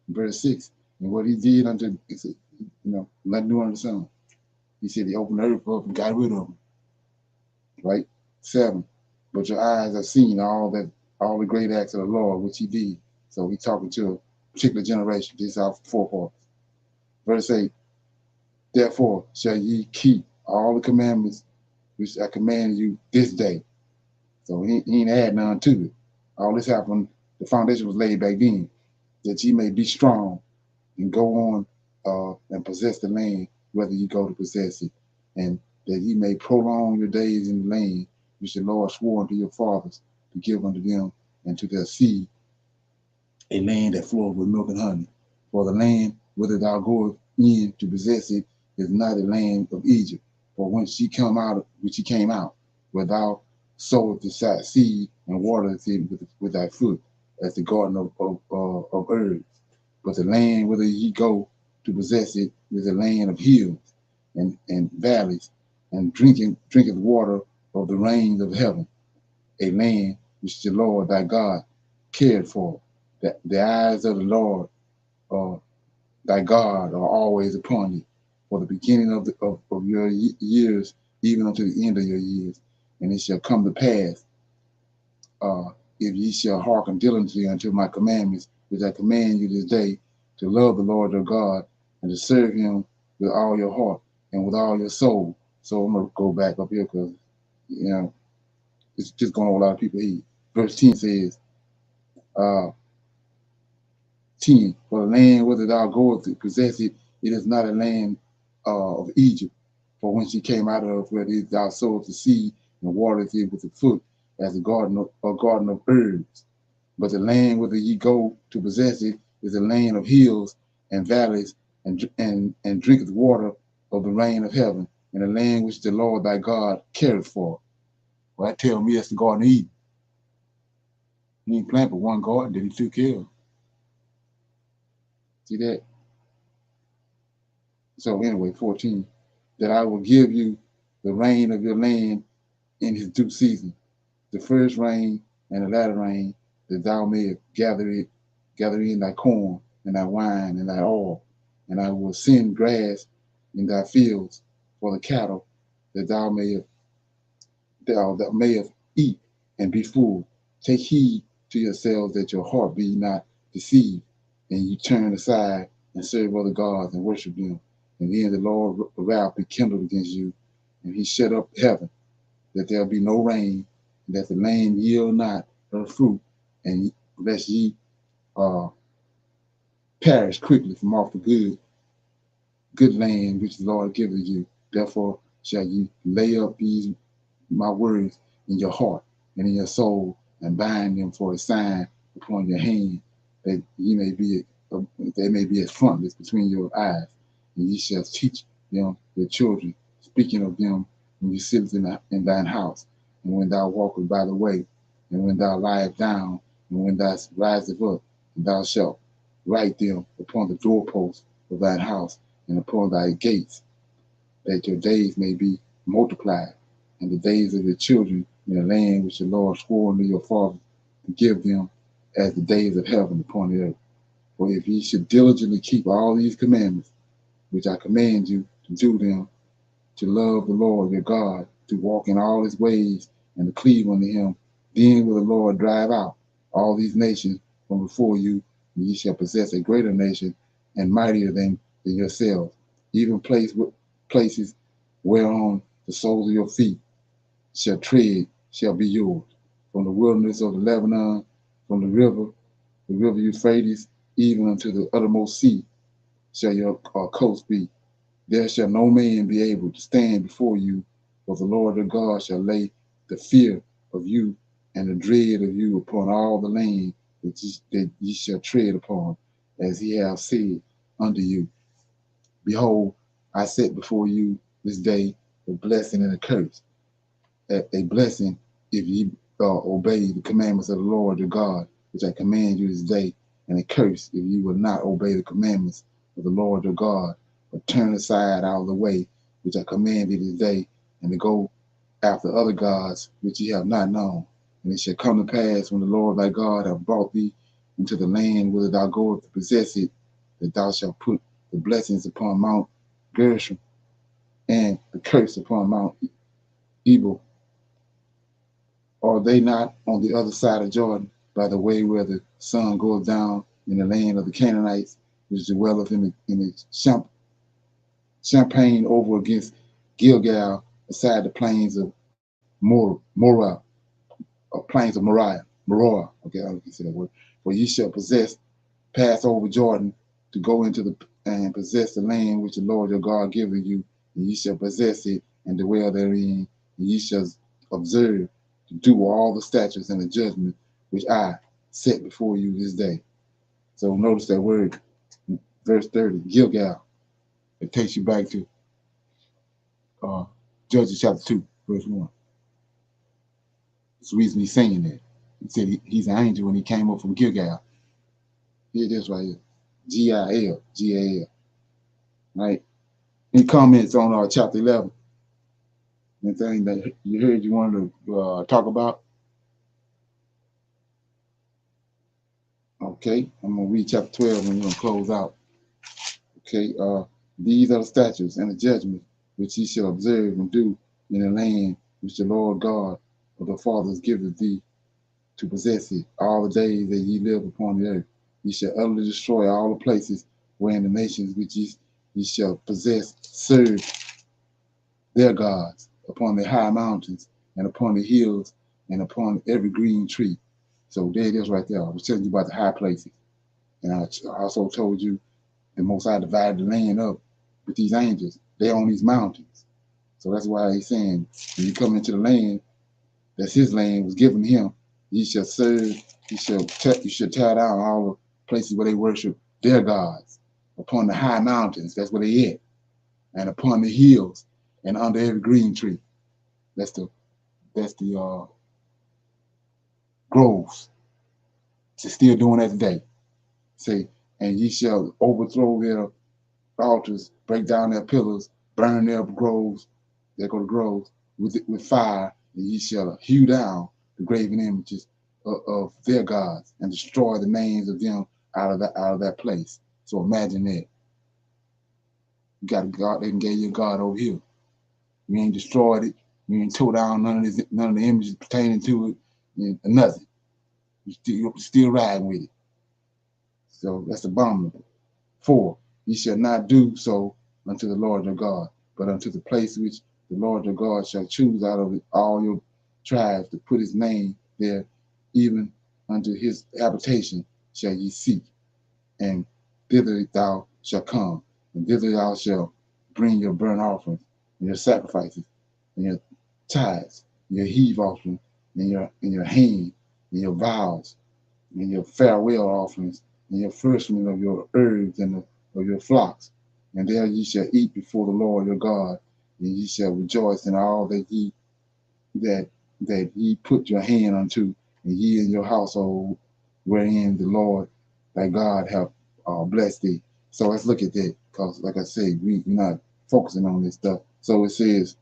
in verse 6, and what he did unto, nothing new under the sun. He said he opened the earth up and got rid of them. Right? 7, but your eyes have seen all the great acts of the Lord which he did. So he's talking to a particular generation. This is our 4 parts. Verse 8, therefore shall ye keep all the commandments which I command you this day. So he ain't add none to it. All this happened, the foundation was laid back then, that ye may be strong and go on and possess the land, whether you go to possess it, and that ye may prolong your days in the land which the Lord swore unto your fathers to give unto them and to their seed, a land that floweth with milk and honey. For the land whither thou goest in to possess it is not the land of Egypt, for whence ye came out, where thou sowest the seed and waterest it with thy foot, as the garden of herbs. But the land whither ye go to possess it is a land of hills and valleys, and drinketh water of the rains of heaven, a land which the Lord thy God cared for. That the eyes of the Lord thy God are always upon thee, for the beginning of your years, even unto the end of your years. And it shall come to pass, if ye shall hearken diligently unto my commandments, which I command you this day, to love the Lord your God, and to serve him with all your heart and with all your soul. So I'm going to go back up here because, it's just going over a lot of people here. Verse 10 says, 10, for the land whither thou goest to possess it, it is not a land of Egypt. For when she came out of where thou sowest the seed and watereth it with the foot, as a garden of herbs. But the land whither ye go to possess it is a land of hills and valleys, and drinketh water of the rain of heaven, and a land which the Lord thy God careth for. Well, that tells me that's the Garden of Eden. He didn't plant but one garden that he took care of. See that? So anyway, 14, that I will give you the rain of your land in his due season, the first rain and the latter rain, that thou mayest gather in thy corn and thy wine and thy oil, and I will send grass in thy fields for the cattle, that thou mayest eat and be full. Take heed to yourselves that your heart be not deceived, and you turn aside and serve other gods and worship them. And then the Lord wrath be kindled against you, and he shut up heaven, that there be no rain, and that the land yield not her fruit, and lest ye perish quickly from off the good land which the Lord giveth you. Therefore shall ye lay up these my words in your heart and in your soul, and bind them for a sign upon your hand, that they may be as frontlets between your eyes. And ye shall teach them your children, speaking of them when you sit in thine house, and when thou walkest by the way, and when thou liest down, and when thou risest up, and thou shalt write them upon the doorposts of thine house and upon thy gates, that your days may be multiplied, and the days of your children in the land which the Lord swore unto your fathers to give them, as the days of heaven upon the earth. For if ye should diligently keep all these commandments, which I command you to do them, to love the Lord your God, to walk in all his ways, and to cleave unto him, then will the Lord drive out all these nations from before you, and ye shall possess a greater nation and mightier than yourselves, even places whereon the soles of your feet shall tread shall be yours. From the wilderness of the Lebanon, from the river Euphrates, even unto the uttermost sea shall your coast be. There shall no man be able to stand before you, for the Lord your God shall lay the fear of you and the dread of you upon all the land that ye shall tread upon, as he hath said unto you. Behold, I set before you this day a blessing and a curse. A blessing if ye obey the commandments of the Lord your God, which I command you this day, and a curse if ye will not obey the commandments of the Lord your God, but turn aside out of the way which I command you this day, and to go after other gods which ye have not known. And it shall come to pass, when the Lord thy God hath brought thee into the land whither thou goest to possess it, that thou shalt put the blessings upon Mount Gershom and the curse upon Mount Ebal. Are they not on the other side of Jordan, by the way where the sun goes down, in the land of the Canaanites, which dwelleth in the Champaign over against Gilgal, beside the plains of Moriah, plains of Moriah. Okay, I can say that word. For ye shall pass over Jordan, to go into and possess the land which the Lord your God giveth you, and ye shall possess it and dwell therein, and ye shall observe to do all the statutes and the judgment which I set before you this day. So notice that word, verse 30, Gilgal. It takes you back to Judges chapter 2, verse 1. That's the reason he's saying that. He said he's an angel when he came up from Gilgal. Here it is right here. G-I-L, G-A-L, right? Any comments on chapter 11? Anything that you heard you wanted to talk about? Okay, I'm going to read chapter 12 and we're going to close out. Okay, these are the statutes and the judgments which ye shall observe and do in the land which the Lord God of the fathers giveth thee to possess it all the days that ye live upon the earth. Ye shall utterly destroy all the places wherein the nations which ye shall possess serve their gods upon the high mountains and upon the hills and upon every green tree. So there it is right there. I was telling you about the high places. And I also told you the Most High divided the land up with these angels. They're on these mountains. So that's why he's saying, when you come into the land, that's his land, was given to him, ye shall serve, you should tear down all the places where they worship their gods. Upon the high mountains, that's where they at. And upon the hills and under every green tree. That's the groves. They're still doing that today. Say, and ye shall overthrow their altars, break down their pillars, burn their groves, there go the groves, with fire, and ye shall hew down the graven images of their gods and destroy the names of them out of that place. So imagine that. You got a God, they can give you a God over here. You ain't destroyed it, you ain't tore down none of the images pertaining to it, nothing. You still riding with it. So that's abominable. 4, ye shall not do so unto the Lord your God, but unto the place which the Lord your God shall choose out of all your tribes to put his name there, even unto his habitation shall ye seek, and thither thou shalt come, and thither thou shalt bring your burnt offerings, and your sacrifices, and your tithes, and your heave offering, and your hand, and your vows, and your farewell offerings, and your firstling of your herbs and of your flocks. And there ye shall eat before the Lord your God, and ye shall rejoice in all that ye put your hand unto, and ye and your household, wherein the Lord thy God hath blessed thee. So let's look at that, because like I said, we're not focusing on this stuff. So it says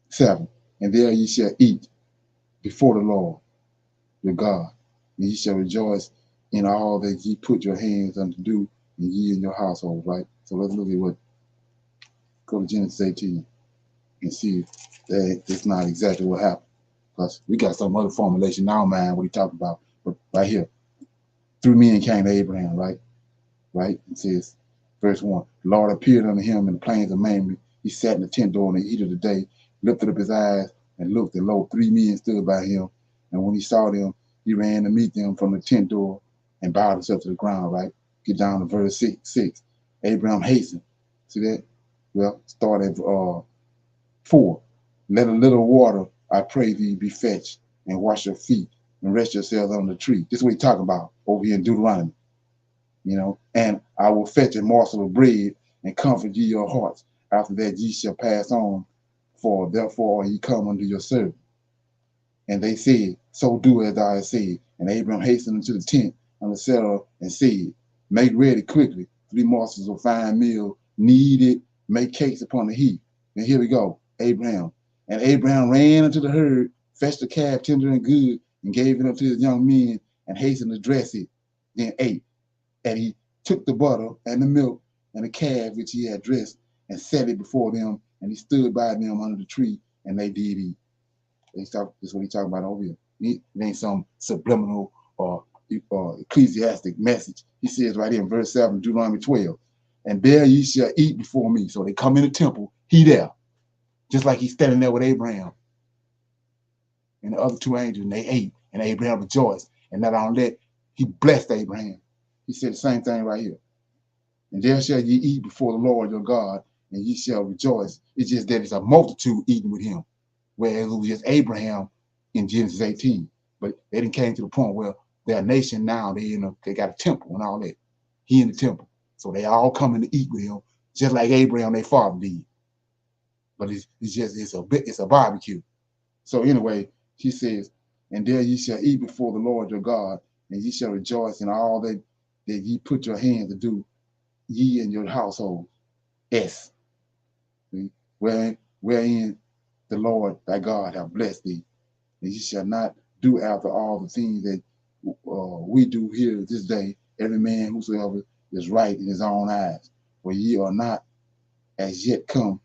7, and there ye shall eat before the Lord your God, and ye shall rejoice in all that ye put your hands unto do, and ye and your household, right? So let's look at go to Genesis 18 and see that it's not exactly what happened. Because we got some other formulation now, man, what he talking about. But right here, through men came to Abraham, right? Right? It says, verse 1, the Lord appeared unto him in the plains of Mamre. He sat in the tent door in the heat of the day, lifted up his eyes, and looked, and lo, 3 men stood by him. And when he saw them, he ran to meet them from the tent door and bowed himself to the ground, right? Get down to verse 6. Abraham hastened. See that? Well, start at 4. Let a little water, I pray thee, be fetched, and wash your feet, and rest yourselves on the tree. This is what he's talking about over here in Deuteronomy. And I will fetch a morsel of bread and comfort ye your hearts. After that ye shall pass on, for therefore ye come unto your servant. And they said, so do as thou hast said. And Abraham hastened into the tent unto Sarah and said, make ready quickly 3 morsels of fine meal, knead it, make cakes upon the heap. And here we go, Abraham. And Abraham ran unto the herd, fetched the calf tender and good, and gave it unto his young men, and hastened to dress it, then ate. And he took the butter and the milk and the calf which he had dressed, and set it before them, and he stood by them under the tree, and they did eat. This is what he's talking about over here. It ain't some subliminal or ecclesiastic message. He says right here in verse 7, Deuteronomy 12, and there ye shall eat before me. So they come in the temple, he there, just like he's standing there with Abraham and the other 2 angels, and they ate, and Abraham rejoiced. And not only that, he blessed Abraham. He said the same thing right here. And there shall ye eat before the Lord your God, and ye shall rejoice. It's just that it's a multitude eating with him, whereas it was just Abraham in Genesis 18. But they didn't came to the point where they're a nation now. They got a temple and all that. He in the temple, so they all coming to eat with him, just like Abraham their father did. But it's a barbecue. So anyway, he says, and there ye shall eat before the Lord your God, and ye shall rejoice in all that that ye put your hand to do, ye and your household. S. See? Wherein the Lord thy God have blessed thee. And ye shall not do after all the things that we do here this day, every man whosoever is right in his own eyes. For ye are not as yet come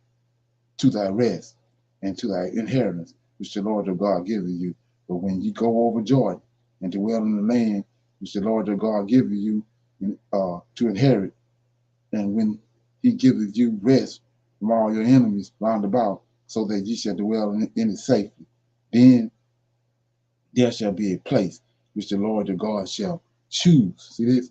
to thy rest and to thy inheritance, which the Lord your God giveth you. But when ye go over Jordan and dwell in the land which the Lord your God giveth you to inherit, and when he giveth you rest from all your enemies round about, so that ye shall dwell in it safely, then there shall be a place which the Lord your God shall choose. See this?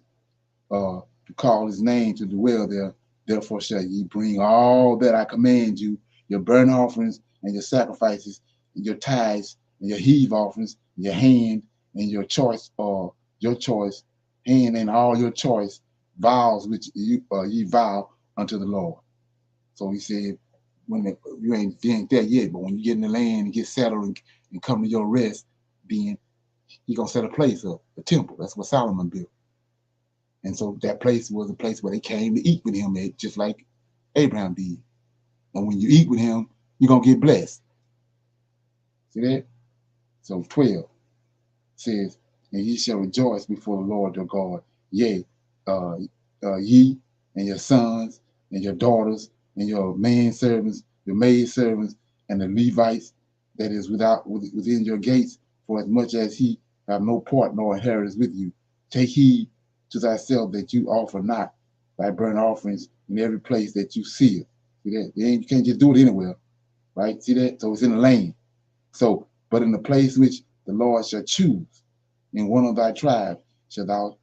To call his name to dwell there. Therefore shall ye bring all that I command you, your burnt offerings and your sacrifices, and your tithes and your heave offerings, and your hand and your choice, hand and all your choice vows which ye vow unto the Lord. So he said, when you ain't there yet, but when you get in the land and get settled and come to your rest, then he gonna set a place up, a temple. That's what Solomon built. And so that place was a place where they came to eat with him, just like Abraham did. And when you eat with him, you're going to get blessed. See that? So 12 says, and ye shall rejoice before the Lord your God. Yea, ye and your sons and your daughters and your manservants, your maidservants, and the Levites that is within your gates, for as much as he have no part nor inheritance with you. Take heed to thyself that you offer not thy burnt offerings in every place that you see it. See that? You can't just do it anywhere, right? See that? So it's in the land. So, but in the place which the Lord shall choose, in one of thy tribes shall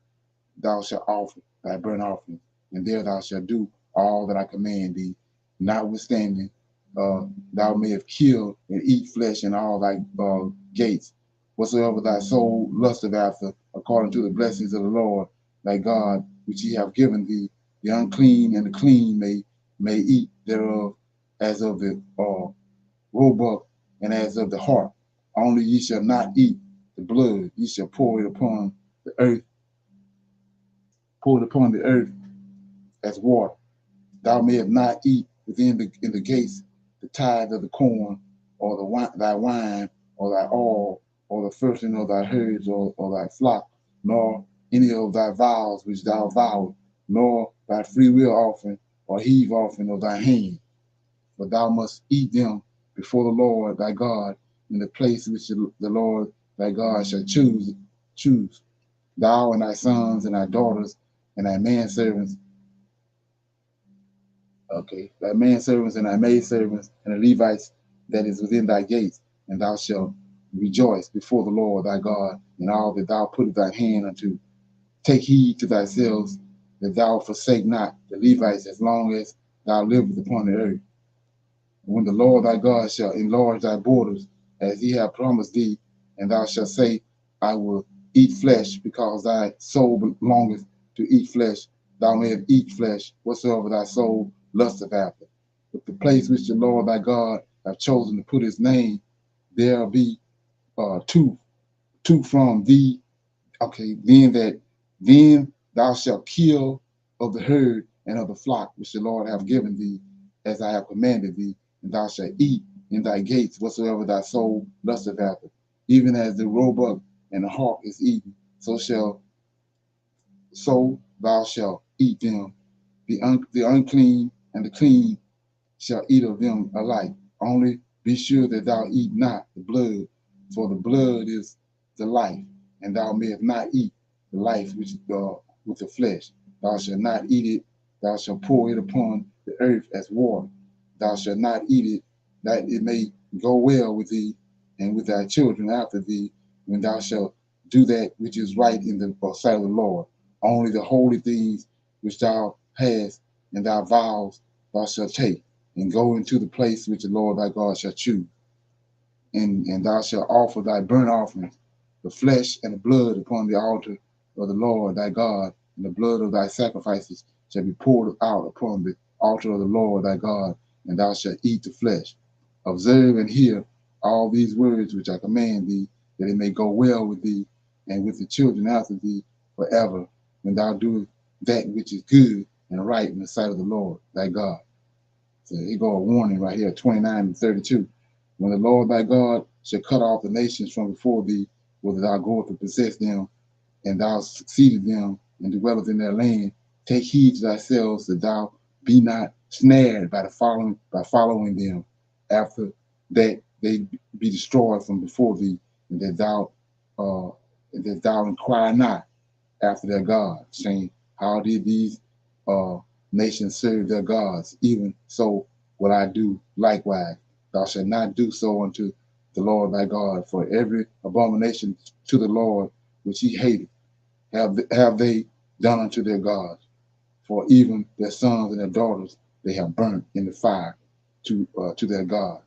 thou shalt offer thy burnt offering, and there thou shalt do all that I command thee, notwithstanding thou mayest kill and eat flesh in all thy gates, whatsoever thy soul lusteth after, according to the blessings of the Lord thy God, which he have given thee. The unclean and the clean may eat thereof, as of the roebuck and as of the hart. Only ye shall not eat the blood; ye shall pour it upon the earth as water. Thou mayest not eat in the gates the tithe of the corn, or thy wine, or thy oil, or the firstling of thy herds, or thy flock, nor any of thy vows which thou vowest, nor thy freewill offering, or heave offering of thy hand. But thou must eat them before the Lord thy God in the place which the Lord thy God shall choose. Thou and thy sons and thy daughters and thy manservants, thy manservants and thy maidservants and the Levites that is within thy gates, and thou shalt rejoice before the Lord thy God in all that thou puttest thy hand unto. Take heed to thyself that thou forsake not the Levites as long as thou livest upon the earth. When the Lord thy God shall enlarge thy borders, as he hath promised thee, and thou shalt say, I will eat flesh, because thy soul belongeth to eat flesh, thou mayest eat flesh, whatsoever thy soul lusteth after. But the place which the Lord thy God hath chosen to put his name, there be two from thee. Then thou shalt kill of the herd and of the flock which the Lord hath given thee, as I have commanded thee, and thou shalt eat in thy gates whatsoever thy soul lusteth after, even as the roebuck and the hawk is eaten, so thou shalt eat them. The unclean and the clean shall eat of them alike. Only be sure that thou eat not the blood, for the blood is the life, and thou mayest not eat the life which with the flesh. Thou shalt not eat it, thou shalt pour it upon the earth as water. Thou shalt not eat it, that it may go well with thee and with thy children after thee, when thou shalt do that which is right in the sight of the Lord. Only the holy things which thou hast and thy vows thou shalt take, and go into the place which the Lord thy God shall choose. And thou shalt offer thy burnt offerings, the flesh and the blood upon the altar of the Lord thy God, and the blood of thy sacrifices shall be poured out upon the altar of the Lord thy God, and thou shalt eat the flesh. Observe and hear all these words which I command thee, that it may go well with thee and with the children after thee forever, when thou doest that which is good and right in the sight of the Lord thy God. So here go a warning right here, 29 and 32. When the Lord thy God shall cut off the nations from before thee, whether thou goest to possess them, and thou succeeded them, and dwellest in their land, take heed to thyself that thou be not snared by following them, after that they be destroyed from before thee, and that thou inquire not after their gods, saying, how did these nations serve their gods? Even so will I do likewise. Thou shalt not do so unto the Lord thy God, for every abomination to the Lord which he hated have they done unto their gods. For even their sons and their daughters they have burnt in the fire to their gods.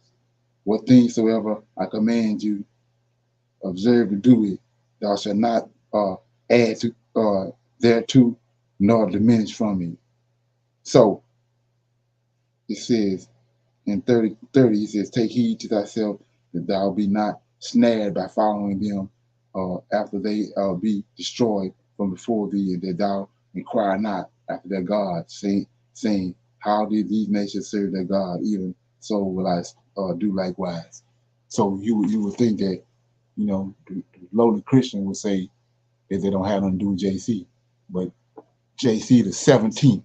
What things soever I command you, observe to do it. Thou shalt not add to thereto, nor diminish from it. So it says in 30, it says, take heed to thyself that thou be not snared by following them after they be destroyed from before thee, and that thou inquire not after their gods, saying, how did these nations serve their God? Even so will I do likewise. So you would think that, the lowly Christian would say that they don't have nothing to do with JC, but JC the 17th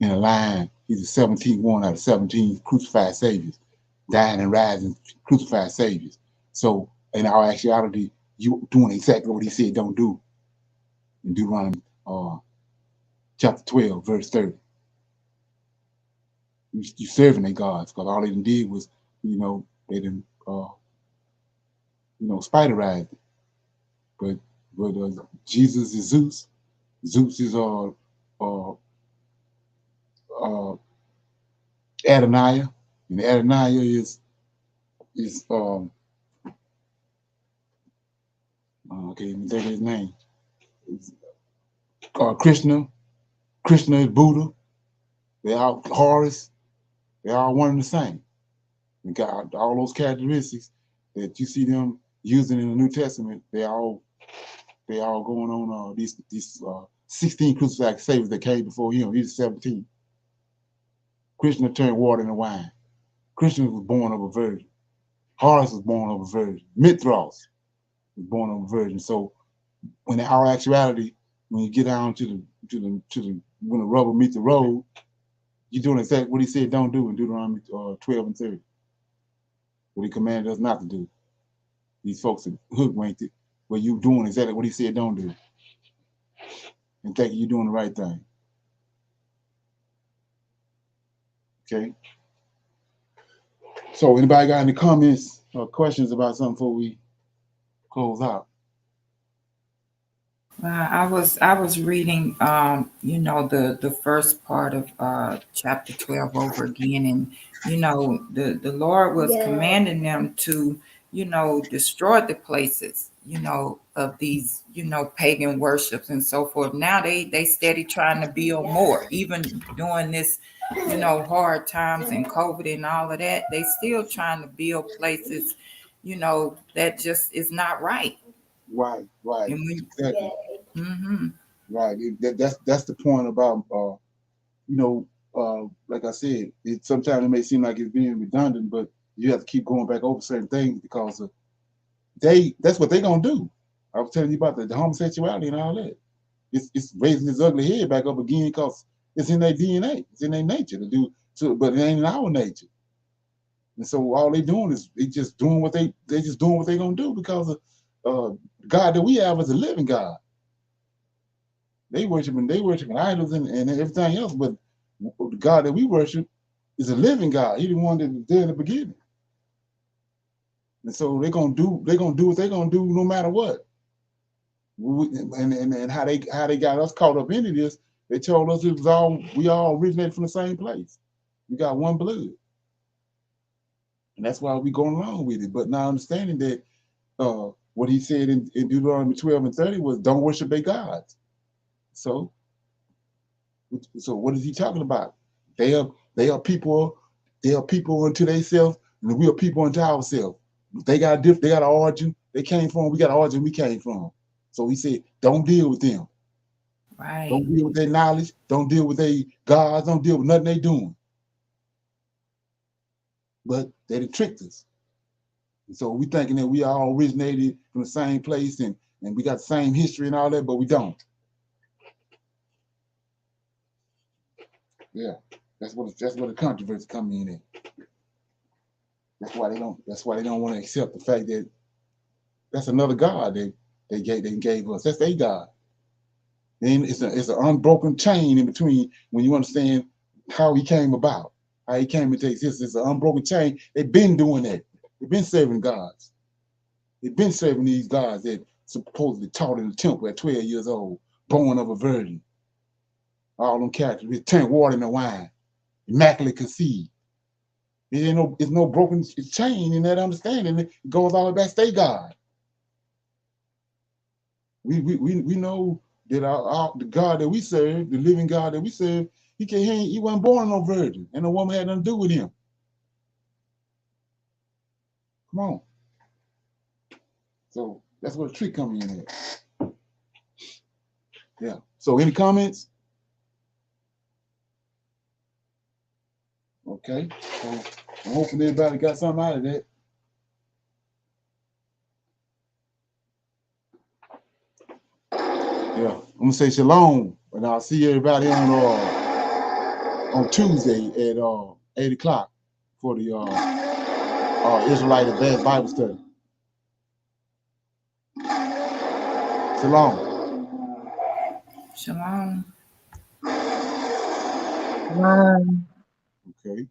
in a line. He's the 17th one out of 17 crucified saviors, dying and rising crucified saviors. So in our actuality, you doing exactly what he said don't do in Deuteronomy chapter 12, verse 30. You serving their gods, because all they did was, they didn't, spiderized it. But Jesus is Zeus. Zeus is Adonai, and Adonai is okay, let me think of his name. Krishna. Krishna is Buddha. They all Horus. They all one and the same. We got all those characteristics that you see them using in the New Testament. They all going on these 16 crucified saviors that came before him. He's 17. Krishna turned water into wine. Krishna was born of a virgin. Horus was born of a virgin. Mithras was born of a virgin. So when in our actuality, when you get down to the when the rubber meets the road, you're doing exactly what he said don't do in Deuteronomy 12 and 30. What he commanded us not to do. These folks are hoodwinked it, but you doing exactly what he said don't do. And thinking you're doing the right thing. Okay. So anybody got any comments or questions about something before we close out? I was reading, the first part of chapter 12 over again, and the Lord was commanding them to, destroy the places, of these, pagan worships and so forth. Now they steady trying to build more, even during this, hard times and COVID and all of that. They still trying to build places, that just is not right. Right. Exactly. Mm-hmm. Right. That's the point about like I said, sometimes it may seem like it's being redundant, but you have to keep going back over certain things because that's what they're gonna do. I was telling you about the homosexuality and all that. It's raising its ugly head back up again because it's in their DNA, it's in their nature to do so, but it ain't in our nature. And so all they doing is they just doing what they're gonna do because of God that we have is a living God. They worshiping idols and everything else, but the God that we worship is a living God. He the one that was there in the beginning. And so they're gonna do what they're gonna do no matter what. And how they got us caught up into this, they told us we all originated from the same place. We got one blood. And that's why we going along with it. But now understanding that what he said in Deuteronomy 12 and 30 was don't worship their gods. So what is he talking about? They are people unto themselves, and we are people unto ourselves. They got an origin they came from, we got an origin we came from. So he said, don't deal with them. Right. Don't deal with their knowledge. Don't deal with their gods. Don't deal with nothing they doing. But they tricked us. And so we thinking that we all originated from the same place and we got the same history and all that, but we don't. Yeah, that's what the controversy come in at. That's why they don't want to accept the fact that that's another God they gave us. That's their God. And it's an unbroken chain in between when you understand how he came about, how he came into existence. It's an unbroken chain. They've been doing that. They've been serving gods. They've been serving these gods that supposedly taught in the temple at 12 years old, born of a virgin. All them characters, turn water into wine, immaculate conceived. It's no broken chain in that understanding. It goes all the way back to God. We know that the God that we serve, the living God that we serve, he wasn't born no virgin, and the woman had nothing to do with him. Come on. So that's where the trick comes in at. Yeah. So any comments? Okay. So I'm hoping everybody got something out of that. Yeah. I'm gonna say shalom, and I'll see everybody on Tuesday at 8 o'clock for the Israelite Advanced Bible Study. Shalom. Shalom. Shalom. Okay.